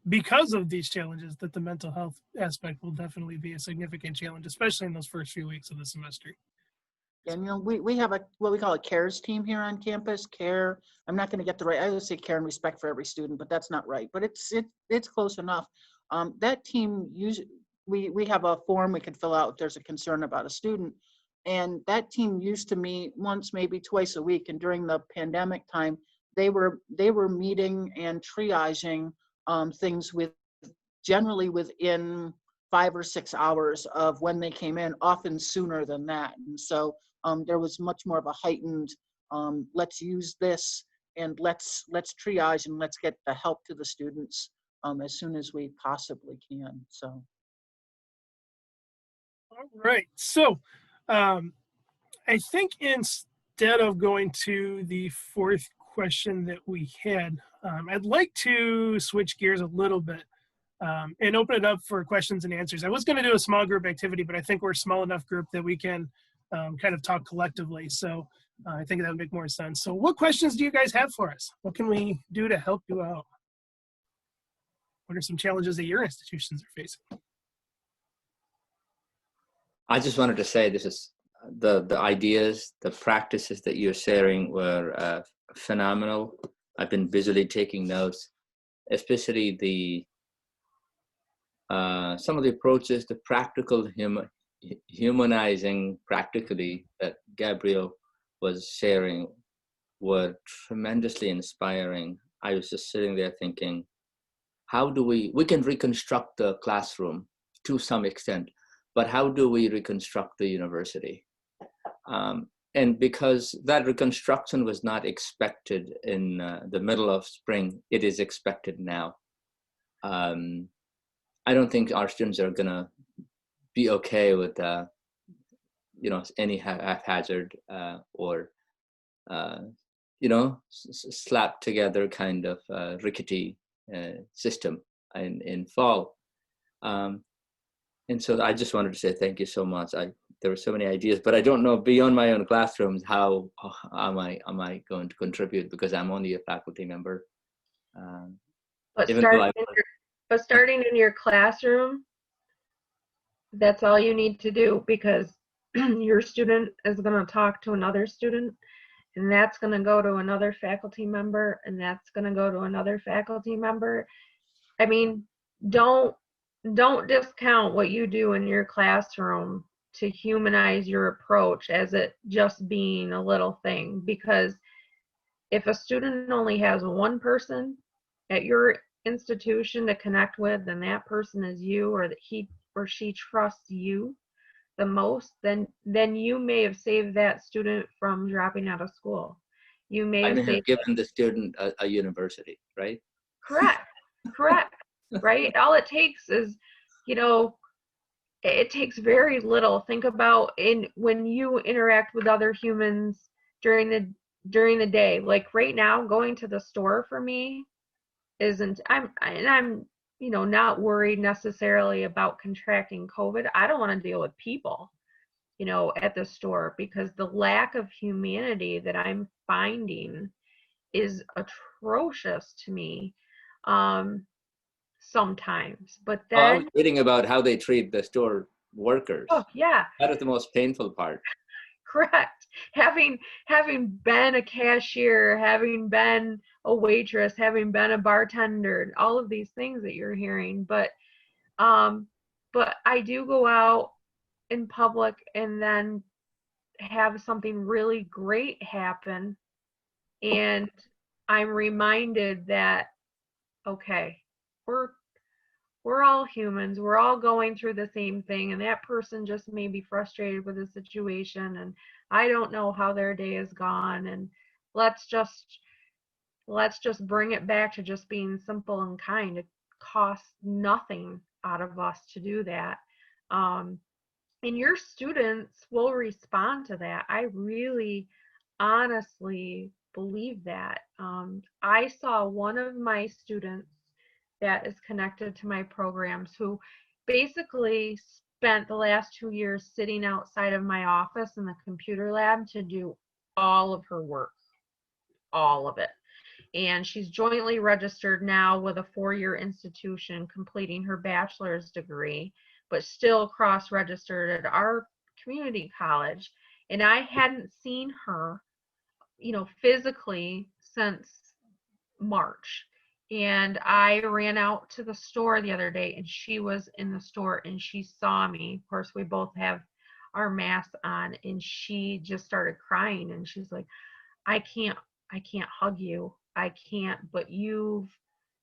because of these challenges, that the mental health aspect will definitely be a significant challenge, especially in those first few weeks of the semester. And we have what we call a CARES team here on campus. CARE, I'm not going to get the right, I would say care and respect for every student, but that's not right. But it's close enough. That team we have a form we can fill out if there's a concern about a student, and that team used to meet once, maybe twice a week. And during the pandemic time, they were meeting and triaging things generally within 5 or 6 hours of when they came in, often sooner than that. And so there was much more of a heightened, let's use this and let's triage and let's get the help to the students as soon as we possibly can. So. All right. So I think instead of going to the fourth question that we had, I'd like to switch gears a little bit and open it up for questions and answers. I was going to do a small group activity, but I think we're a small enough group that we can kind of talk collectively. So I think that would make more sense. So what questions do you guys have for us? What can we do to help you out? What are some challenges that your institutions are facing? I just wanted to say this is the ideas, the practices that you're sharing were phenomenal. I've been busily taking notes, especially some of the approaches, the practical humanizing practically that Gabrielle was sharing were tremendously inspiring. I was just sitting there thinking, how do we can reconstruct the classroom to some extent, but how do we reconstruct the university? And because that reconstruction was not expected in the middle of spring, it is expected now. I don't think our students are gonna be okay with any haphazard or slapped together kind of rickety system in fall. And so I just wanted to say thank you so much. There were so many ideas, but I don't know beyond my own classrooms how am I going to contribute, because I'm only a faculty member. But starting in your classroom, that's all you need to do, because your student is going to talk to another student, and that's going to go to another faculty member, and that's going to go to another faculty member. I mean, don't discount what you do in your classroom to humanize your approach as it just being a little thing, because if a student only has one person at your institution to connect with, and that person is you, or that he or she trusts you the most, then you may have saved that student from dropping out of school. You may have given the student a university, right? Correct. right? All it takes is, you know, it takes very little. Think about when you interact with other humans during the day. Like right now, going to the store for me isn't. I'm you know, not worried necessarily about contracting COVID. I don't want to deal with people, you know, at the store, because the lack of humanity that I'm finding is atrocious to me. Sometimes, but Oh, I was then, reading about how they treat the store workers. oh yeah, That is the most painful part. correct. Having been a cashier, having been a waitress, having been a bartender, all of these things that you're hearing, um but I do go out in public and then have something really great happen, and I'm reminded that, okay, we're we're all humans. We're all going through the same thing, and that person just may be frustrated with the situation, and I don't know how their day has gone, and let's just bring it back to just being simple and kind. It costs nothing out of us to do that. Um, and your students will respond to that. I really honestly believe that. I saw one of my students that is connected to my programs who basically spent the last 2 years sitting outside of my office in the computer lab to do all of her work, all of it. And she's jointly registered now with a 4-year institution, completing her bachelor's degree, but still cross-registered at our community college. And I hadn't seen her, you know, physically since March. And I ran out to the store the other day, and she was in the store, and she saw me. Of course, we both have our masks on, and she just started crying, and she's like, I can't hug you. I can't, but you've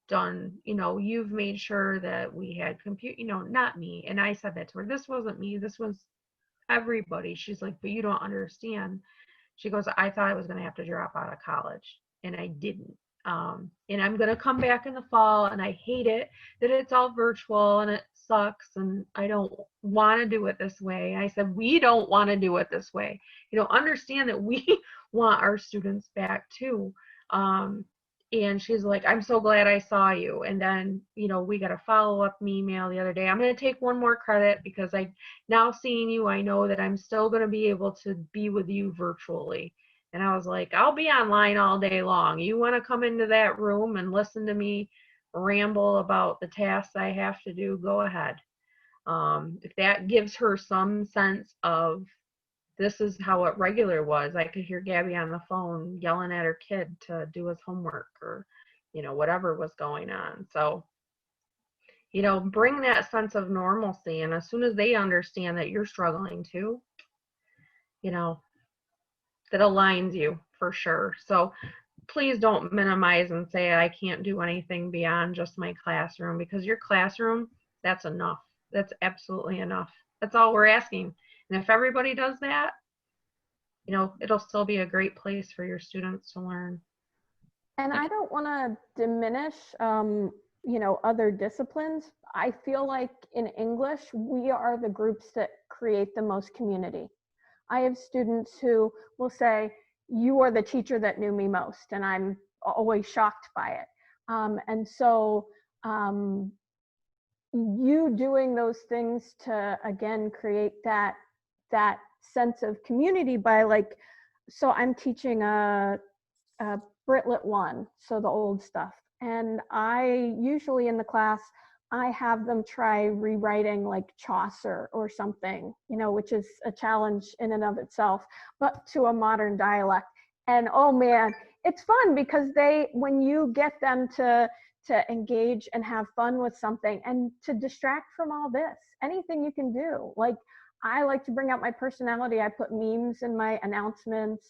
done, you know, you've made sure that we had you know, not me. And I said that to her. This wasn't me. This was everybody. She's like, but you don't understand. She goes, I thought I was going to have to drop out of college, and I didn't. And I'm going to come back in the fall, and I hate it that it's all virtual and it sucks, and I don't want to do it this way. I said, we don't want to do it this way. You know, understand that we want our students back too. And she's like, I'm so glad I saw you. And then, you know, we got a follow-up email the other day. I'm going to take one more credit because I now seeing you, I know that I'm still going to be able to be with you virtually. And I was like, I'll be online all day long. You want to come into that room and listen to me ramble about the tasks I have to do, go ahead. If that gives her some sense of this is how it regular was. I could hear Gabby on the phone yelling at her kid to do his homework, or, you know, whatever was going on. So, you know, bring that sense of normalcy. And as soon as they understand that you're struggling too, you know, that aligns you for sure. So please don't minimize and say, I can't do anything beyond just my classroom, because your classroom, that's enough. That's absolutely enough. That's all we're asking. And if everybody does that, you know, it'll still be a great place for your students to learn. And I don't want to diminish, you know, other disciplines. I feel like in English, we are the groups that create the most community. I have students who will say, you are the teacher that knew me most, and I'm always shocked by it. And so you doing those things to, again, create that sense of community by, like, so I'm teaching a Britlet 1, so the old stuff. And I usually in the class, I have them try rewriting like Chaucer or something, you know, which is a challenge in and of itself, but to a modern dialect. And oh man, it's fun because when you get them to engage and have fun with something and to distract from all this, anything you can do. Like, I like to bring out my personality. I put memes in my announcements.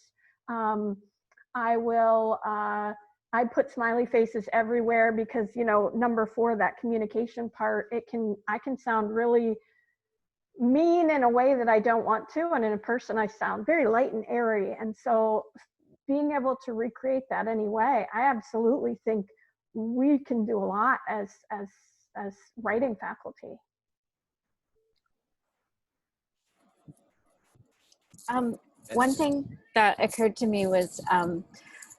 I put smiley faces everywhere because, you know, number 4, that communication part, I can sound really mean in a way that I don't want to. And in a person, I sound very light and airy. And so being able to recreate that anyway, I absolutely think we can do a lot as as writing faculty. One thing that occurred to me was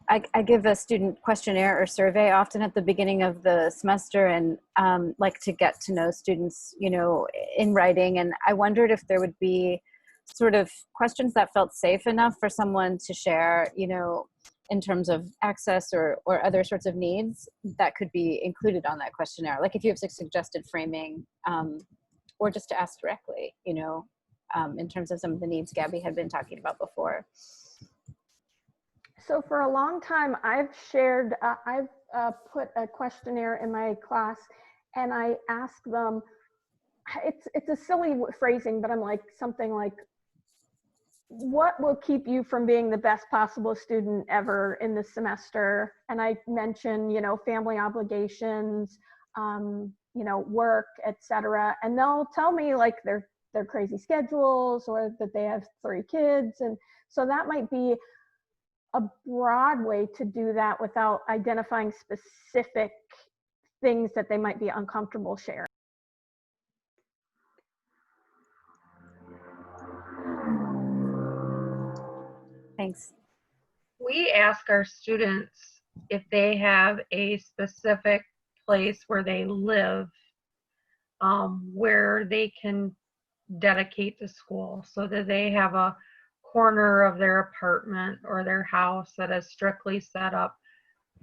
I give a student questionnaire or survey often at the beginning of the semester, and like to get to know students, you know, in writing. And I wondered if there would be sort of questions that felt safe enough for someone to share, you know, in terms of access or other sorts of needs that could be included on that questionnaire. Like if you have suggested framing, or just to ask directly, you know, in terms of some of the needs Gabby had been talking about before. So for a long time, I've shared, I've put a questionnaire in my class, and I ask them, it's a silly phrasing, but I'm like, something like, what will keep you from being the best possible student ever in this semester? And I mention, you know, family obligations, you know, work, etc. And they'll tell me like their crazy schedules, or that they have 3 kids. And so that might be a broad way to do that without identifying specific things that they might be uncomfortable sharing. Thanks. We ask our students if they have a specific place where they live, where they can dedicate to school, so that they have a corner of their apartment or their house that is strictly set up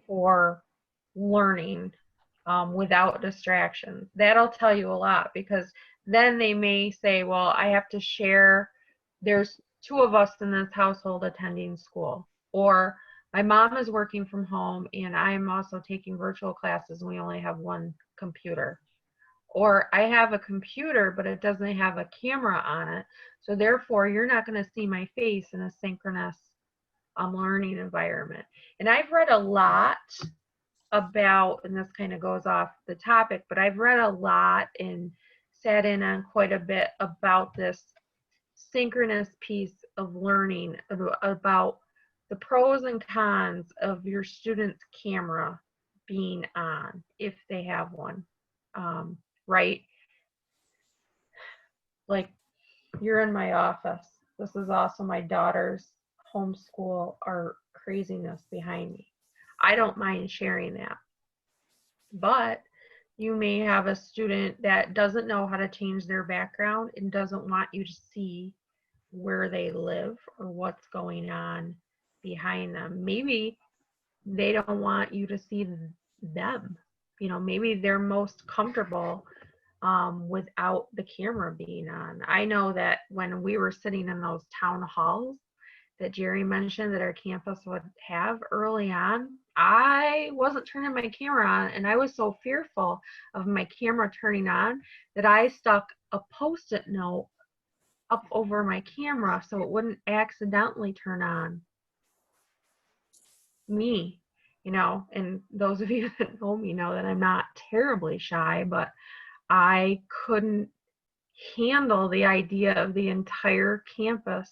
for learning, without distractions. That'll tell you a lot, because then they may say, well, I have to share, there's 2 of us in this household attending school, or my mom is working from home and I'm also taking virtual classes and we only have 1 computer. Or I have a computer, but it doesn't have a camera on it. So therefore, you're not going to see my face in a synchronous learning environment. And I've read a lot about, and this kind of goes off the topic, but I've read a lot and sat in on quite a bit about this synchronous piece of learning, about the pros and cons of your student's camera being on, if they have one. Right? Like, you're in my office. This is also my daughter's homeschool or craziness behind me. I don't mind sharing that. But you may have a student that doesn't know how to change their background and doesn't want you to see where they live or what's going on behind them. Maybe they don't want you to see them. You know, maybe they're most comfortable without the camera being on. I know that when we were sitting in those town halls that Jerry mentioned that our campus would have early on, I wasn't turning my camera on, and I was so fearful of my camera turning on that I stuck a Post-it note up over my camera so it wouldn't accidentally turn on me, you know. And those of you that know me know that I'm not terribly shy, but I couldn't handle the idea of the entire campus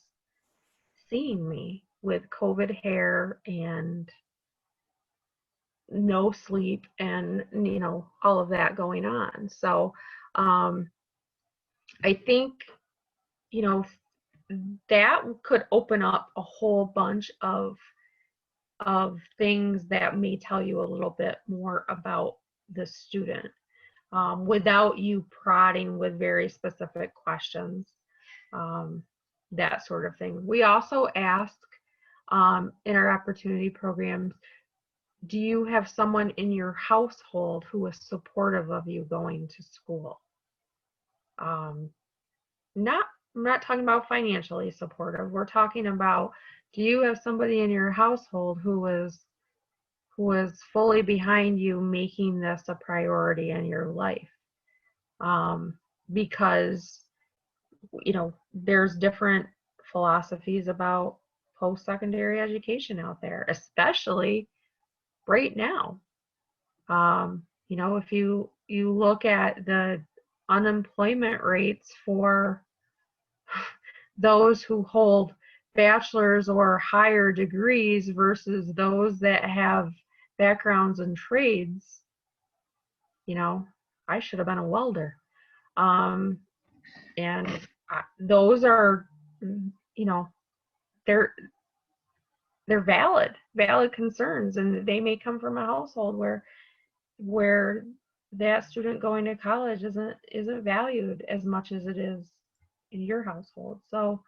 seeing me with COVID hair and no sleep and, you know, all of that going on. So I think, you know, that could open up a whole bunch of things that may tell you a little bit more about the student. Without you prodding with very specific questions, that sort of thing. We also ask in our opportunity programs, do you have someone in your household who is supportive of you going to school? I'm not talking about financially supportive. We're talking about, do you have somebody in your household who is fully behind you making this a priority in your life? Because, you know, there's different philosophies about post-secondary education out there, especially right now. You know, if you look at the unemployment rates for those who hold bachelor's or higher degrees versus those that have backgrounds in trades, you know, I should have been a welder. And those are, you know, they're valid concerns, and they may come from a household where that student going to college isn't valued as much as it is in your household. So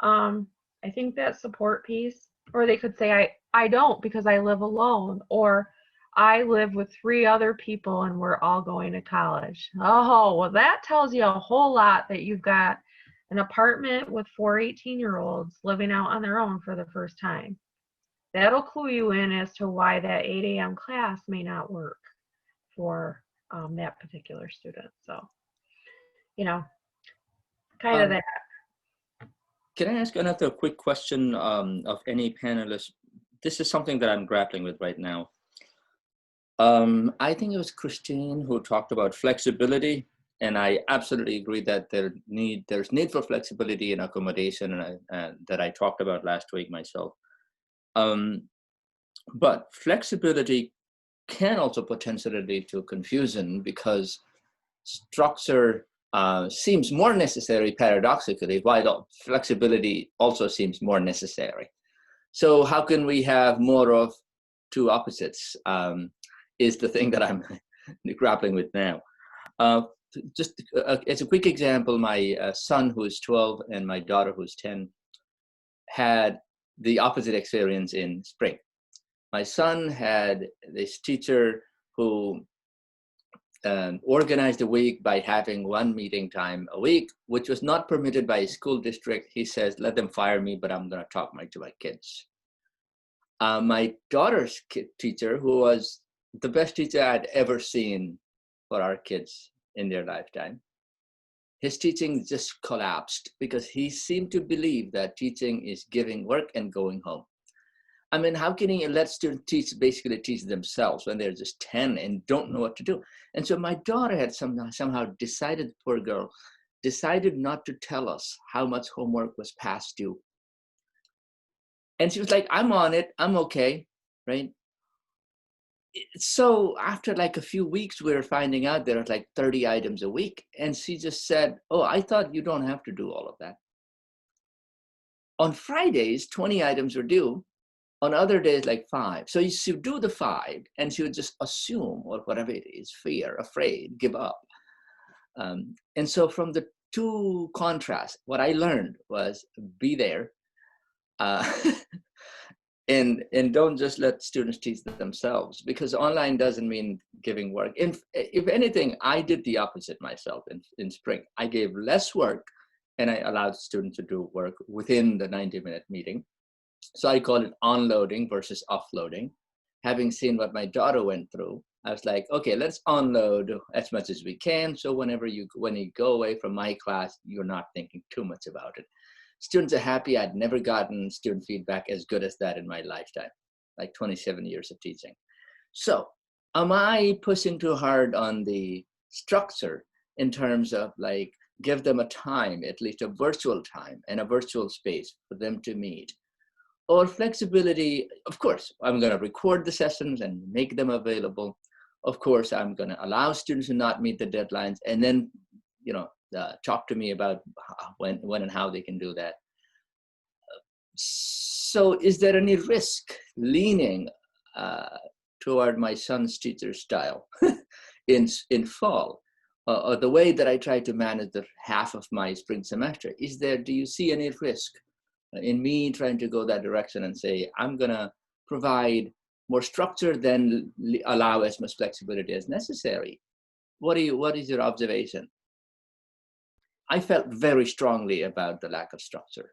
I think that support piece, or they could say, I don't because I live alone, or I live with 3 other people and we're all going to college. Oh, well, that tells you a whole lot that you've got an apartment with 4 18-year-olds living out on their own for the first time. That'll clue you in as to why that 8 a.m. class may not work for that particular student. So, you know, kind of that. Can I ask another quick question of any panelist? This is something that I'm grappling with right now. I think it was Christine who talked about flexibility, and I absolutely agree that there's need for flexibility and accommodation, and that I talked about last week myself. But flexibility can also potentially lead to confusion, because structure seems more necessary paradoxically, while flexibility also seems more necessary. So how can we have more of 2 opposites? Is the thing that I'm grappling with now. Just as a quick example, my son, who is 12, and my daughter, who's 10, had the opposite experience in spring. My son had this teacher who organized the week by having 1 meeting time a week, which was not permitted by his school district. He says, let them fire me, but I'm going to talk to my kids. My daughter's teacher, who was the best teacher I'd ever seen for our kids in their lifetime, his teaching just collapsed because he seemed to believe that teaching is giving work and going home. I mean, how can he let students basically teach themselves when they're just 10 and don't know what to do? And so my daughter had somehow decided, poor girl, decided not to tell us how much homework was past due. And she was like, I'm on it, I'm okay, right? So after like a few weeks, we were finding out there are like 30 items a week. And she just said, oh, I thought you don't have to do all of that. On Fridays, 20 items were due. On other days, like 5. So she would do the 5, and she would just assume, or whatever it is, fear, afraid, give up. And so from the 2 contrasts, what I learned was be there, and don't just let students teach themselves, because online doesn't mean giving work. If anything, I did the opposite myself in spring. I gave less work, and I allowed students to do work within the 90-minute meeting. So I call it onloading versus offloading. Having seen what my daughter went through, I was like, okay, let's unload as much as we can. So when you go away from my class, you're not thinking too much about it. Students are happy. I'd never gotten student feedback as good as that in my lifetime, like 27 years of teaching. So am I pushing too hard on the structure in terms of like, give them a time, at least a virtual time and a virtual space for them to meet? Or flexibility, of course, I'm going to record the sessions and make them available. Of course, I'm going to allow students to not meet the deadlines, and then, talk to me about when and how they can do that. So is there any risk leaning toward my son's teacher style in fall? Or the way that I try to manage the half of my spring semester? Do you see any risk in me trying to go that direction and say, I'm going to provide more structure than allow as much flexibility as necessary? What is your observation? I felt very strongly about the lack of structure.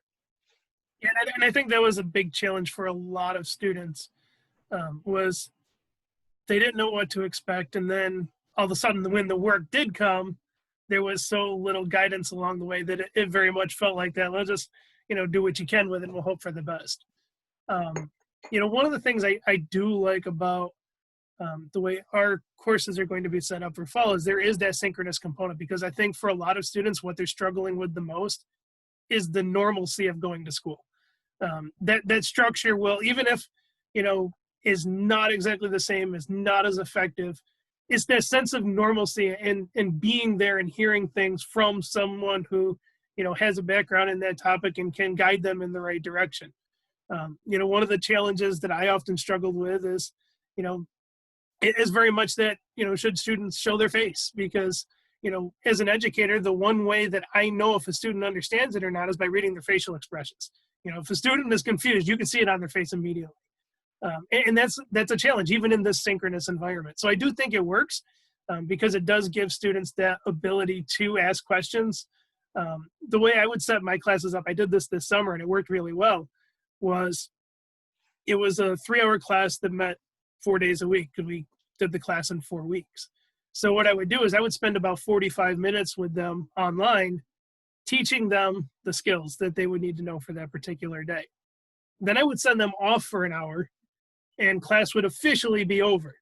Yeah, and I think that was a big challenge for a lot of students, was they didn't know what to expect. And then all of a sudden, when the work did come, there was so little guidance along the way that it very much felt like that. Let's just, do what you can with it, and we'll hope for the best. One of the things I do like about the way our courses are going to be set up for fall is there is that synchronous component, because I think for a lot of students, what they're struggling with the most is the normalcy of going to school. That structure will, even if, is not exactly the same, is not as effective, it's that sense of normalcy and being there and hearing things from someone who, has a background in that topic and can guide them in the right direction. One of the challenges that I often struggled with is, it is very much that, should students show their face? Because, as an educator, the one way that I know if a student understands it or not is by reading their facial expressions. If a student is confused, you can see it on their face immediately. And that's a challenge, even in this synchronous environment. So I do think it works because it does give students that ability to ask questions. The way I would set my classes up, I did this summer and it worked really well, it was a 3-hour class that met 4 days a week because we did the class in 4 weeks. So what I would do is I would spend about 45 minutes with them online, teaching them the skills that they would need to know for that particular day. Then I would send them off for an hour and class would officially be over.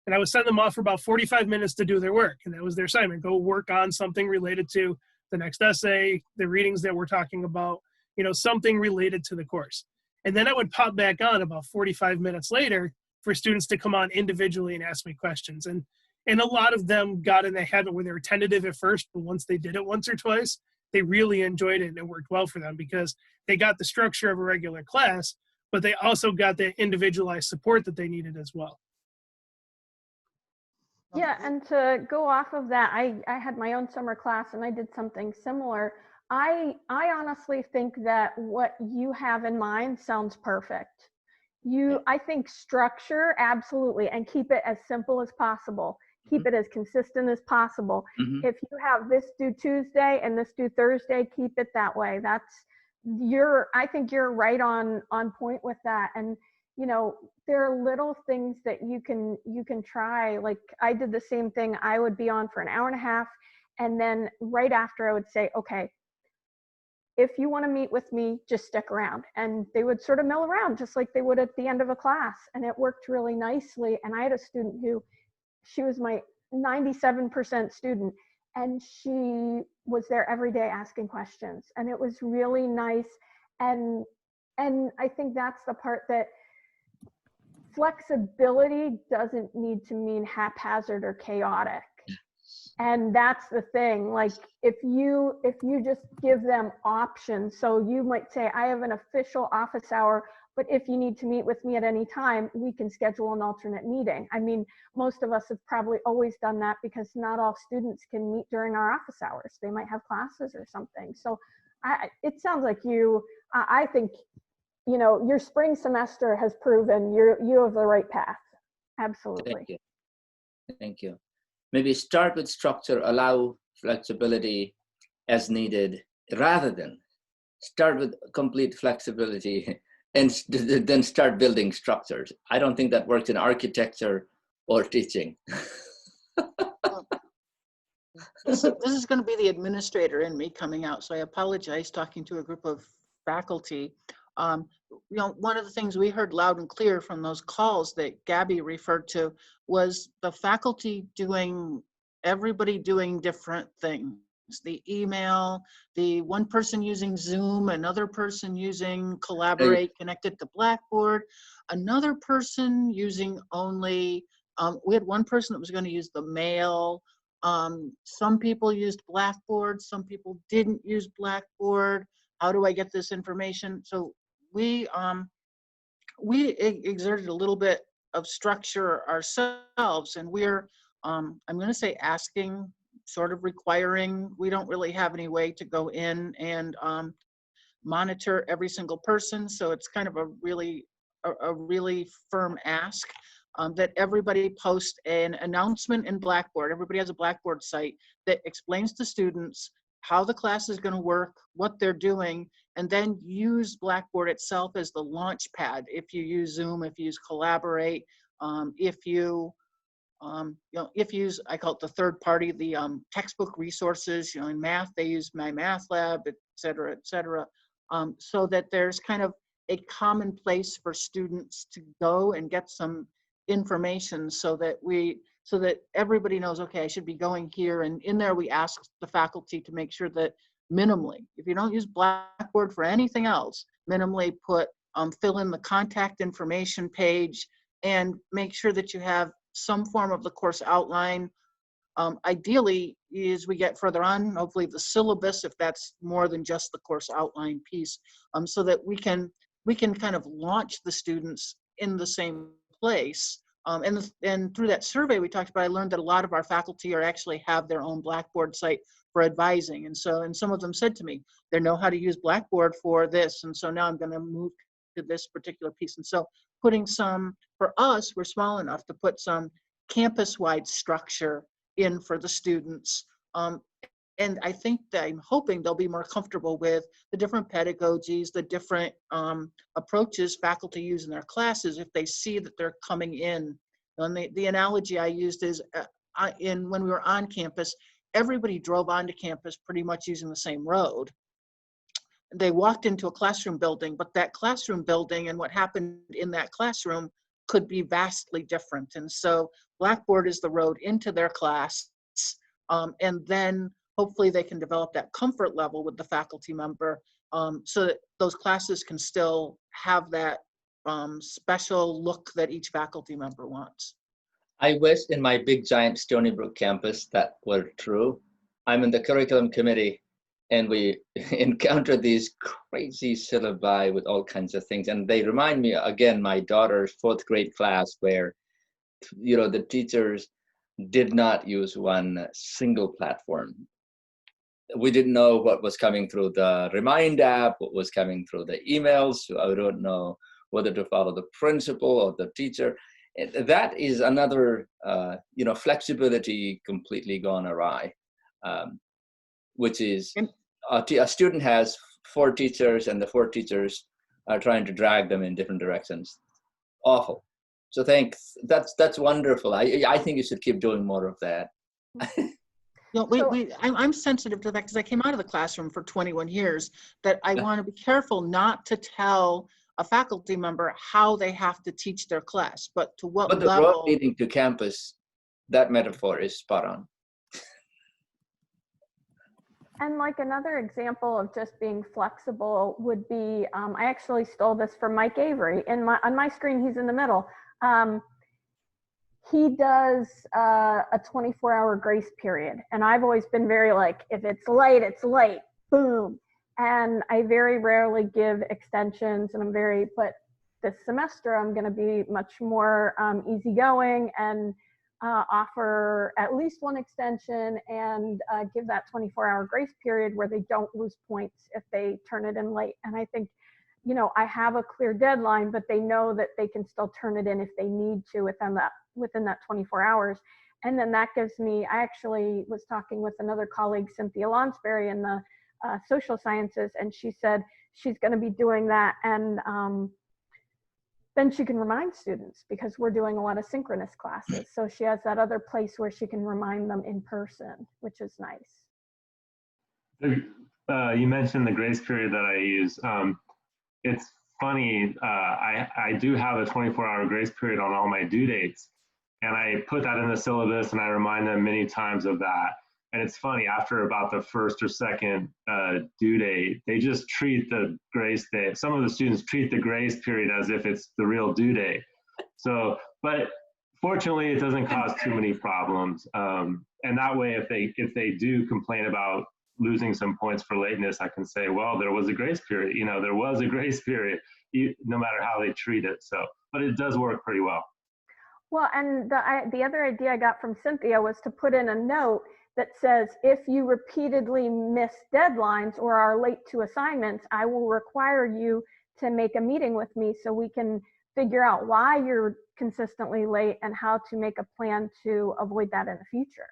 And I would send them off for about 45 minutes to do their work. And that was their assignment. Go work on something related to the next essay, the readings that we're talking about, something related to the course. And then I would pop back on about 45 minutes later for students to come on individually and ask me questions. And a lot of them got in the habit where they were tentative at first, but once they did it once or twice, they really enjoyed it and it worked well for them because they got the structure of a regular class, but they also got the individualized support that they needed as well. Yeah, and to go off of that, I had my own summer class and I did something similar. I honestly think that what you have in mind sounds perfect. I think structure, absolutely, and keep it as simple as possible. Keep it as consistent as possible. Mm-hmm. If you have this due Tuesday and this due Thursday, keep it that way. I think you're right on point with that. And there are little things that you can try. Like I did the same thing. I would be on for an hour and a half, and then right after I would say, okay, if you want to meet with me, just stick around. And they would sort of mill around just like they would at the end of a class. And it worked really nicely. And I had a student she was my 97% student, and she was there every day asking questions. And it was really nice. And I think that's the part that flexibility doesn't need to mean haphazard or chaotic. And that's the thing, like if you just give them options, so you might say, I have an official office hour, but if you need to meet with me at any time, we can schedule an alternate meeting. I mean, most of us have probably always done that because not all students can meet during our office hours. They might have classes or something. So it sounds like I think, your spring semester has proven you have the right path. Absolutely. Thank you. Maybe start with structure, allow flexibility as needed, rather than start with complete flexibility and then start building structures. I don't think that works in architecture or teaching. This is going to be the administrator in me coming out, so I apologize talking to a group of faculty. One of the things we heard loud and clear from those calls that Gabby referred to was the faculty everybody doing different things. The email, the one person using Zoom, another person using Collaborate connected to Blackboard, another person using only, we had one person that was going to use the mail. Some people used Blackboard, some people didn't use Blackboard. How do I get this information? So we exerted a little bit of structure ourselves, and we're, I'm going to say asking, sort of requiring. We don't really have any way to go in and monitor every single person. So it's kind of a really firm ask that everybody post an announcement in Blackboard. Everybody has a Blackboard site that explains to students how the class is going to work, what they're doing, and then use Blackboard itself as the launch pad. If you use Zoom, if you use Collaborate, if you use, I call it the third party, the textbook resources, in math, they use My Math Lab, et cetera, so that there's kind of a common place for students to go and get some information so that everybody knows, okay, I should be going here. And in there, we ask the faculty to make sure that minimally, if you don't use Blackboard for anything else, minimally fill in the contact information page and make sure that you have some form of the course outline. Ideally, as we get further on, hopefully the syllabus, if that's more than just the course outline piece, so that we can kind of launch the students in the same place. And through that survey we talked about, I learned that a lot of our faculty actually have their own Blackboard site for advising. And some of them said to me, they know how to use Blackboard for this. And so now I'm going to move to this particular piece. And so putting some, for us, we're small enough to put some campus-wide structure in for the students. And I think that I'm hoping they'll be more comfortable with the different pedagogies, the different approaches faculty use in their classes if they see that they're coming in. And the analogy I used is when we were on campus, everybody drove onto campus pretty much using the same road. They walked into a classroom building, but that classroom building and what happened in that classroom could be vastly different. And so Blackboard is the road into their class. And then hopefully they can develop that comfort level with the faculty member so that those classes can still have that special look that each faculty member wants. I wish in my big giant Stony Brook campus that were true. I'm in the curriculum committee and we encounter these crazy syllabi with all kinds of things. And they remind me, again, my daughter's 4th grade class where, you know, the teachers did not use one single platform. We didn't know what was coming through the Remind app, what was coming through the emails. So I don't know whether to follow the principal or the teacher. That is another, you know, flexibility completely gone awry, which is a student has 4 teachers and the 4 teachers are trying to drag them in different directions. Awful. So thanks. That's wonderful. I think you should keep doing more of that. You know, I'm sensitive to that because I came out of the classroom for 21 years, that I want to be careful not to tell a faculty member how they have to teach their class, but to what level. But the road leading to campus, that metaphor is spot on. And like another example of just being flexible would be, I actually stole this from Mike Avery. On my screen, he's in the middle. He does a 24-hour grace period. And I've always been very like, if it's late, boom. And I very rarely give extensions, and but this semester I'm gonna be much more easygoing and offer at least one extension and give that 24-hour grace period where they don't lose points if they turn it in late. And I think, you know, I have a clear deadline, but they know that they can still turn it in if they need to within that 24 hours. And then that gives me, I actually was talking with another colleague, Cynthia Lonsberry, in the social sciences, and she said she's going to be doing that. And then she can remind students because we're doing a lot of synchronous classes. So she has that other place where she can remind them in person, which is nice. You mentioned the grace period that I use. It's funny, I do have a 24-hour grace period on all my due dates, and I put that in the syllabus and I remind them many times of that. And it's funny, after about the first or second due date, they just treat the grace day. Some of the students treat the grace period as if it's the real due date. So, but fortunately, it doesn't cause too many problems. And that way, if they do complain about losing some points for lateness, I can say, well, there was a grace period. You know, there was a grace period, no matter how they treat it. So, but it does work pretty well. Well, and the other idea I got from Cynthia was to put in a note that says, if you repeatedly miss deadlines or are late to assignments, I will require you to make a meeting with me so we can figure out why you're consistently late and how to make a plan to avoid that in the future.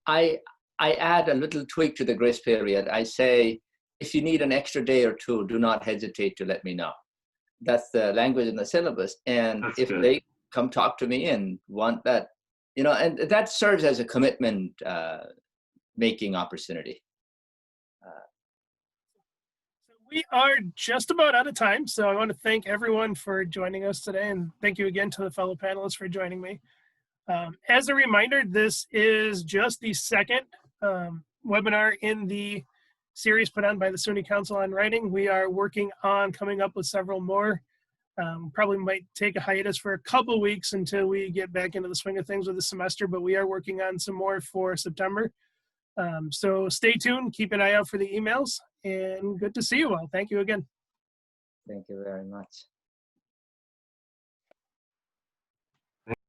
I add a little tweak to the grace period. I say, if you need an extra day or 2, do not hesitate to let me know. That's the language in the syllabus. And that's if good. They come talk to me and want that, you know, and that serves as a commitment making opportunity. We are just about out of time, so I want to thank everyone for joining us today, and thank you again to the fellow panelists for joining me. As a reminder, this is just the second webinar in the series put on by the SUNY Council on Writing. We are working on coming up with several more Probably might take a hiatus for a couple weeks until we get back into the swing of things with the semester, but we are working on some more for September. So stay tuned, keep an eye out for the emails, and good to see you all. Thank you again. Thank you very much.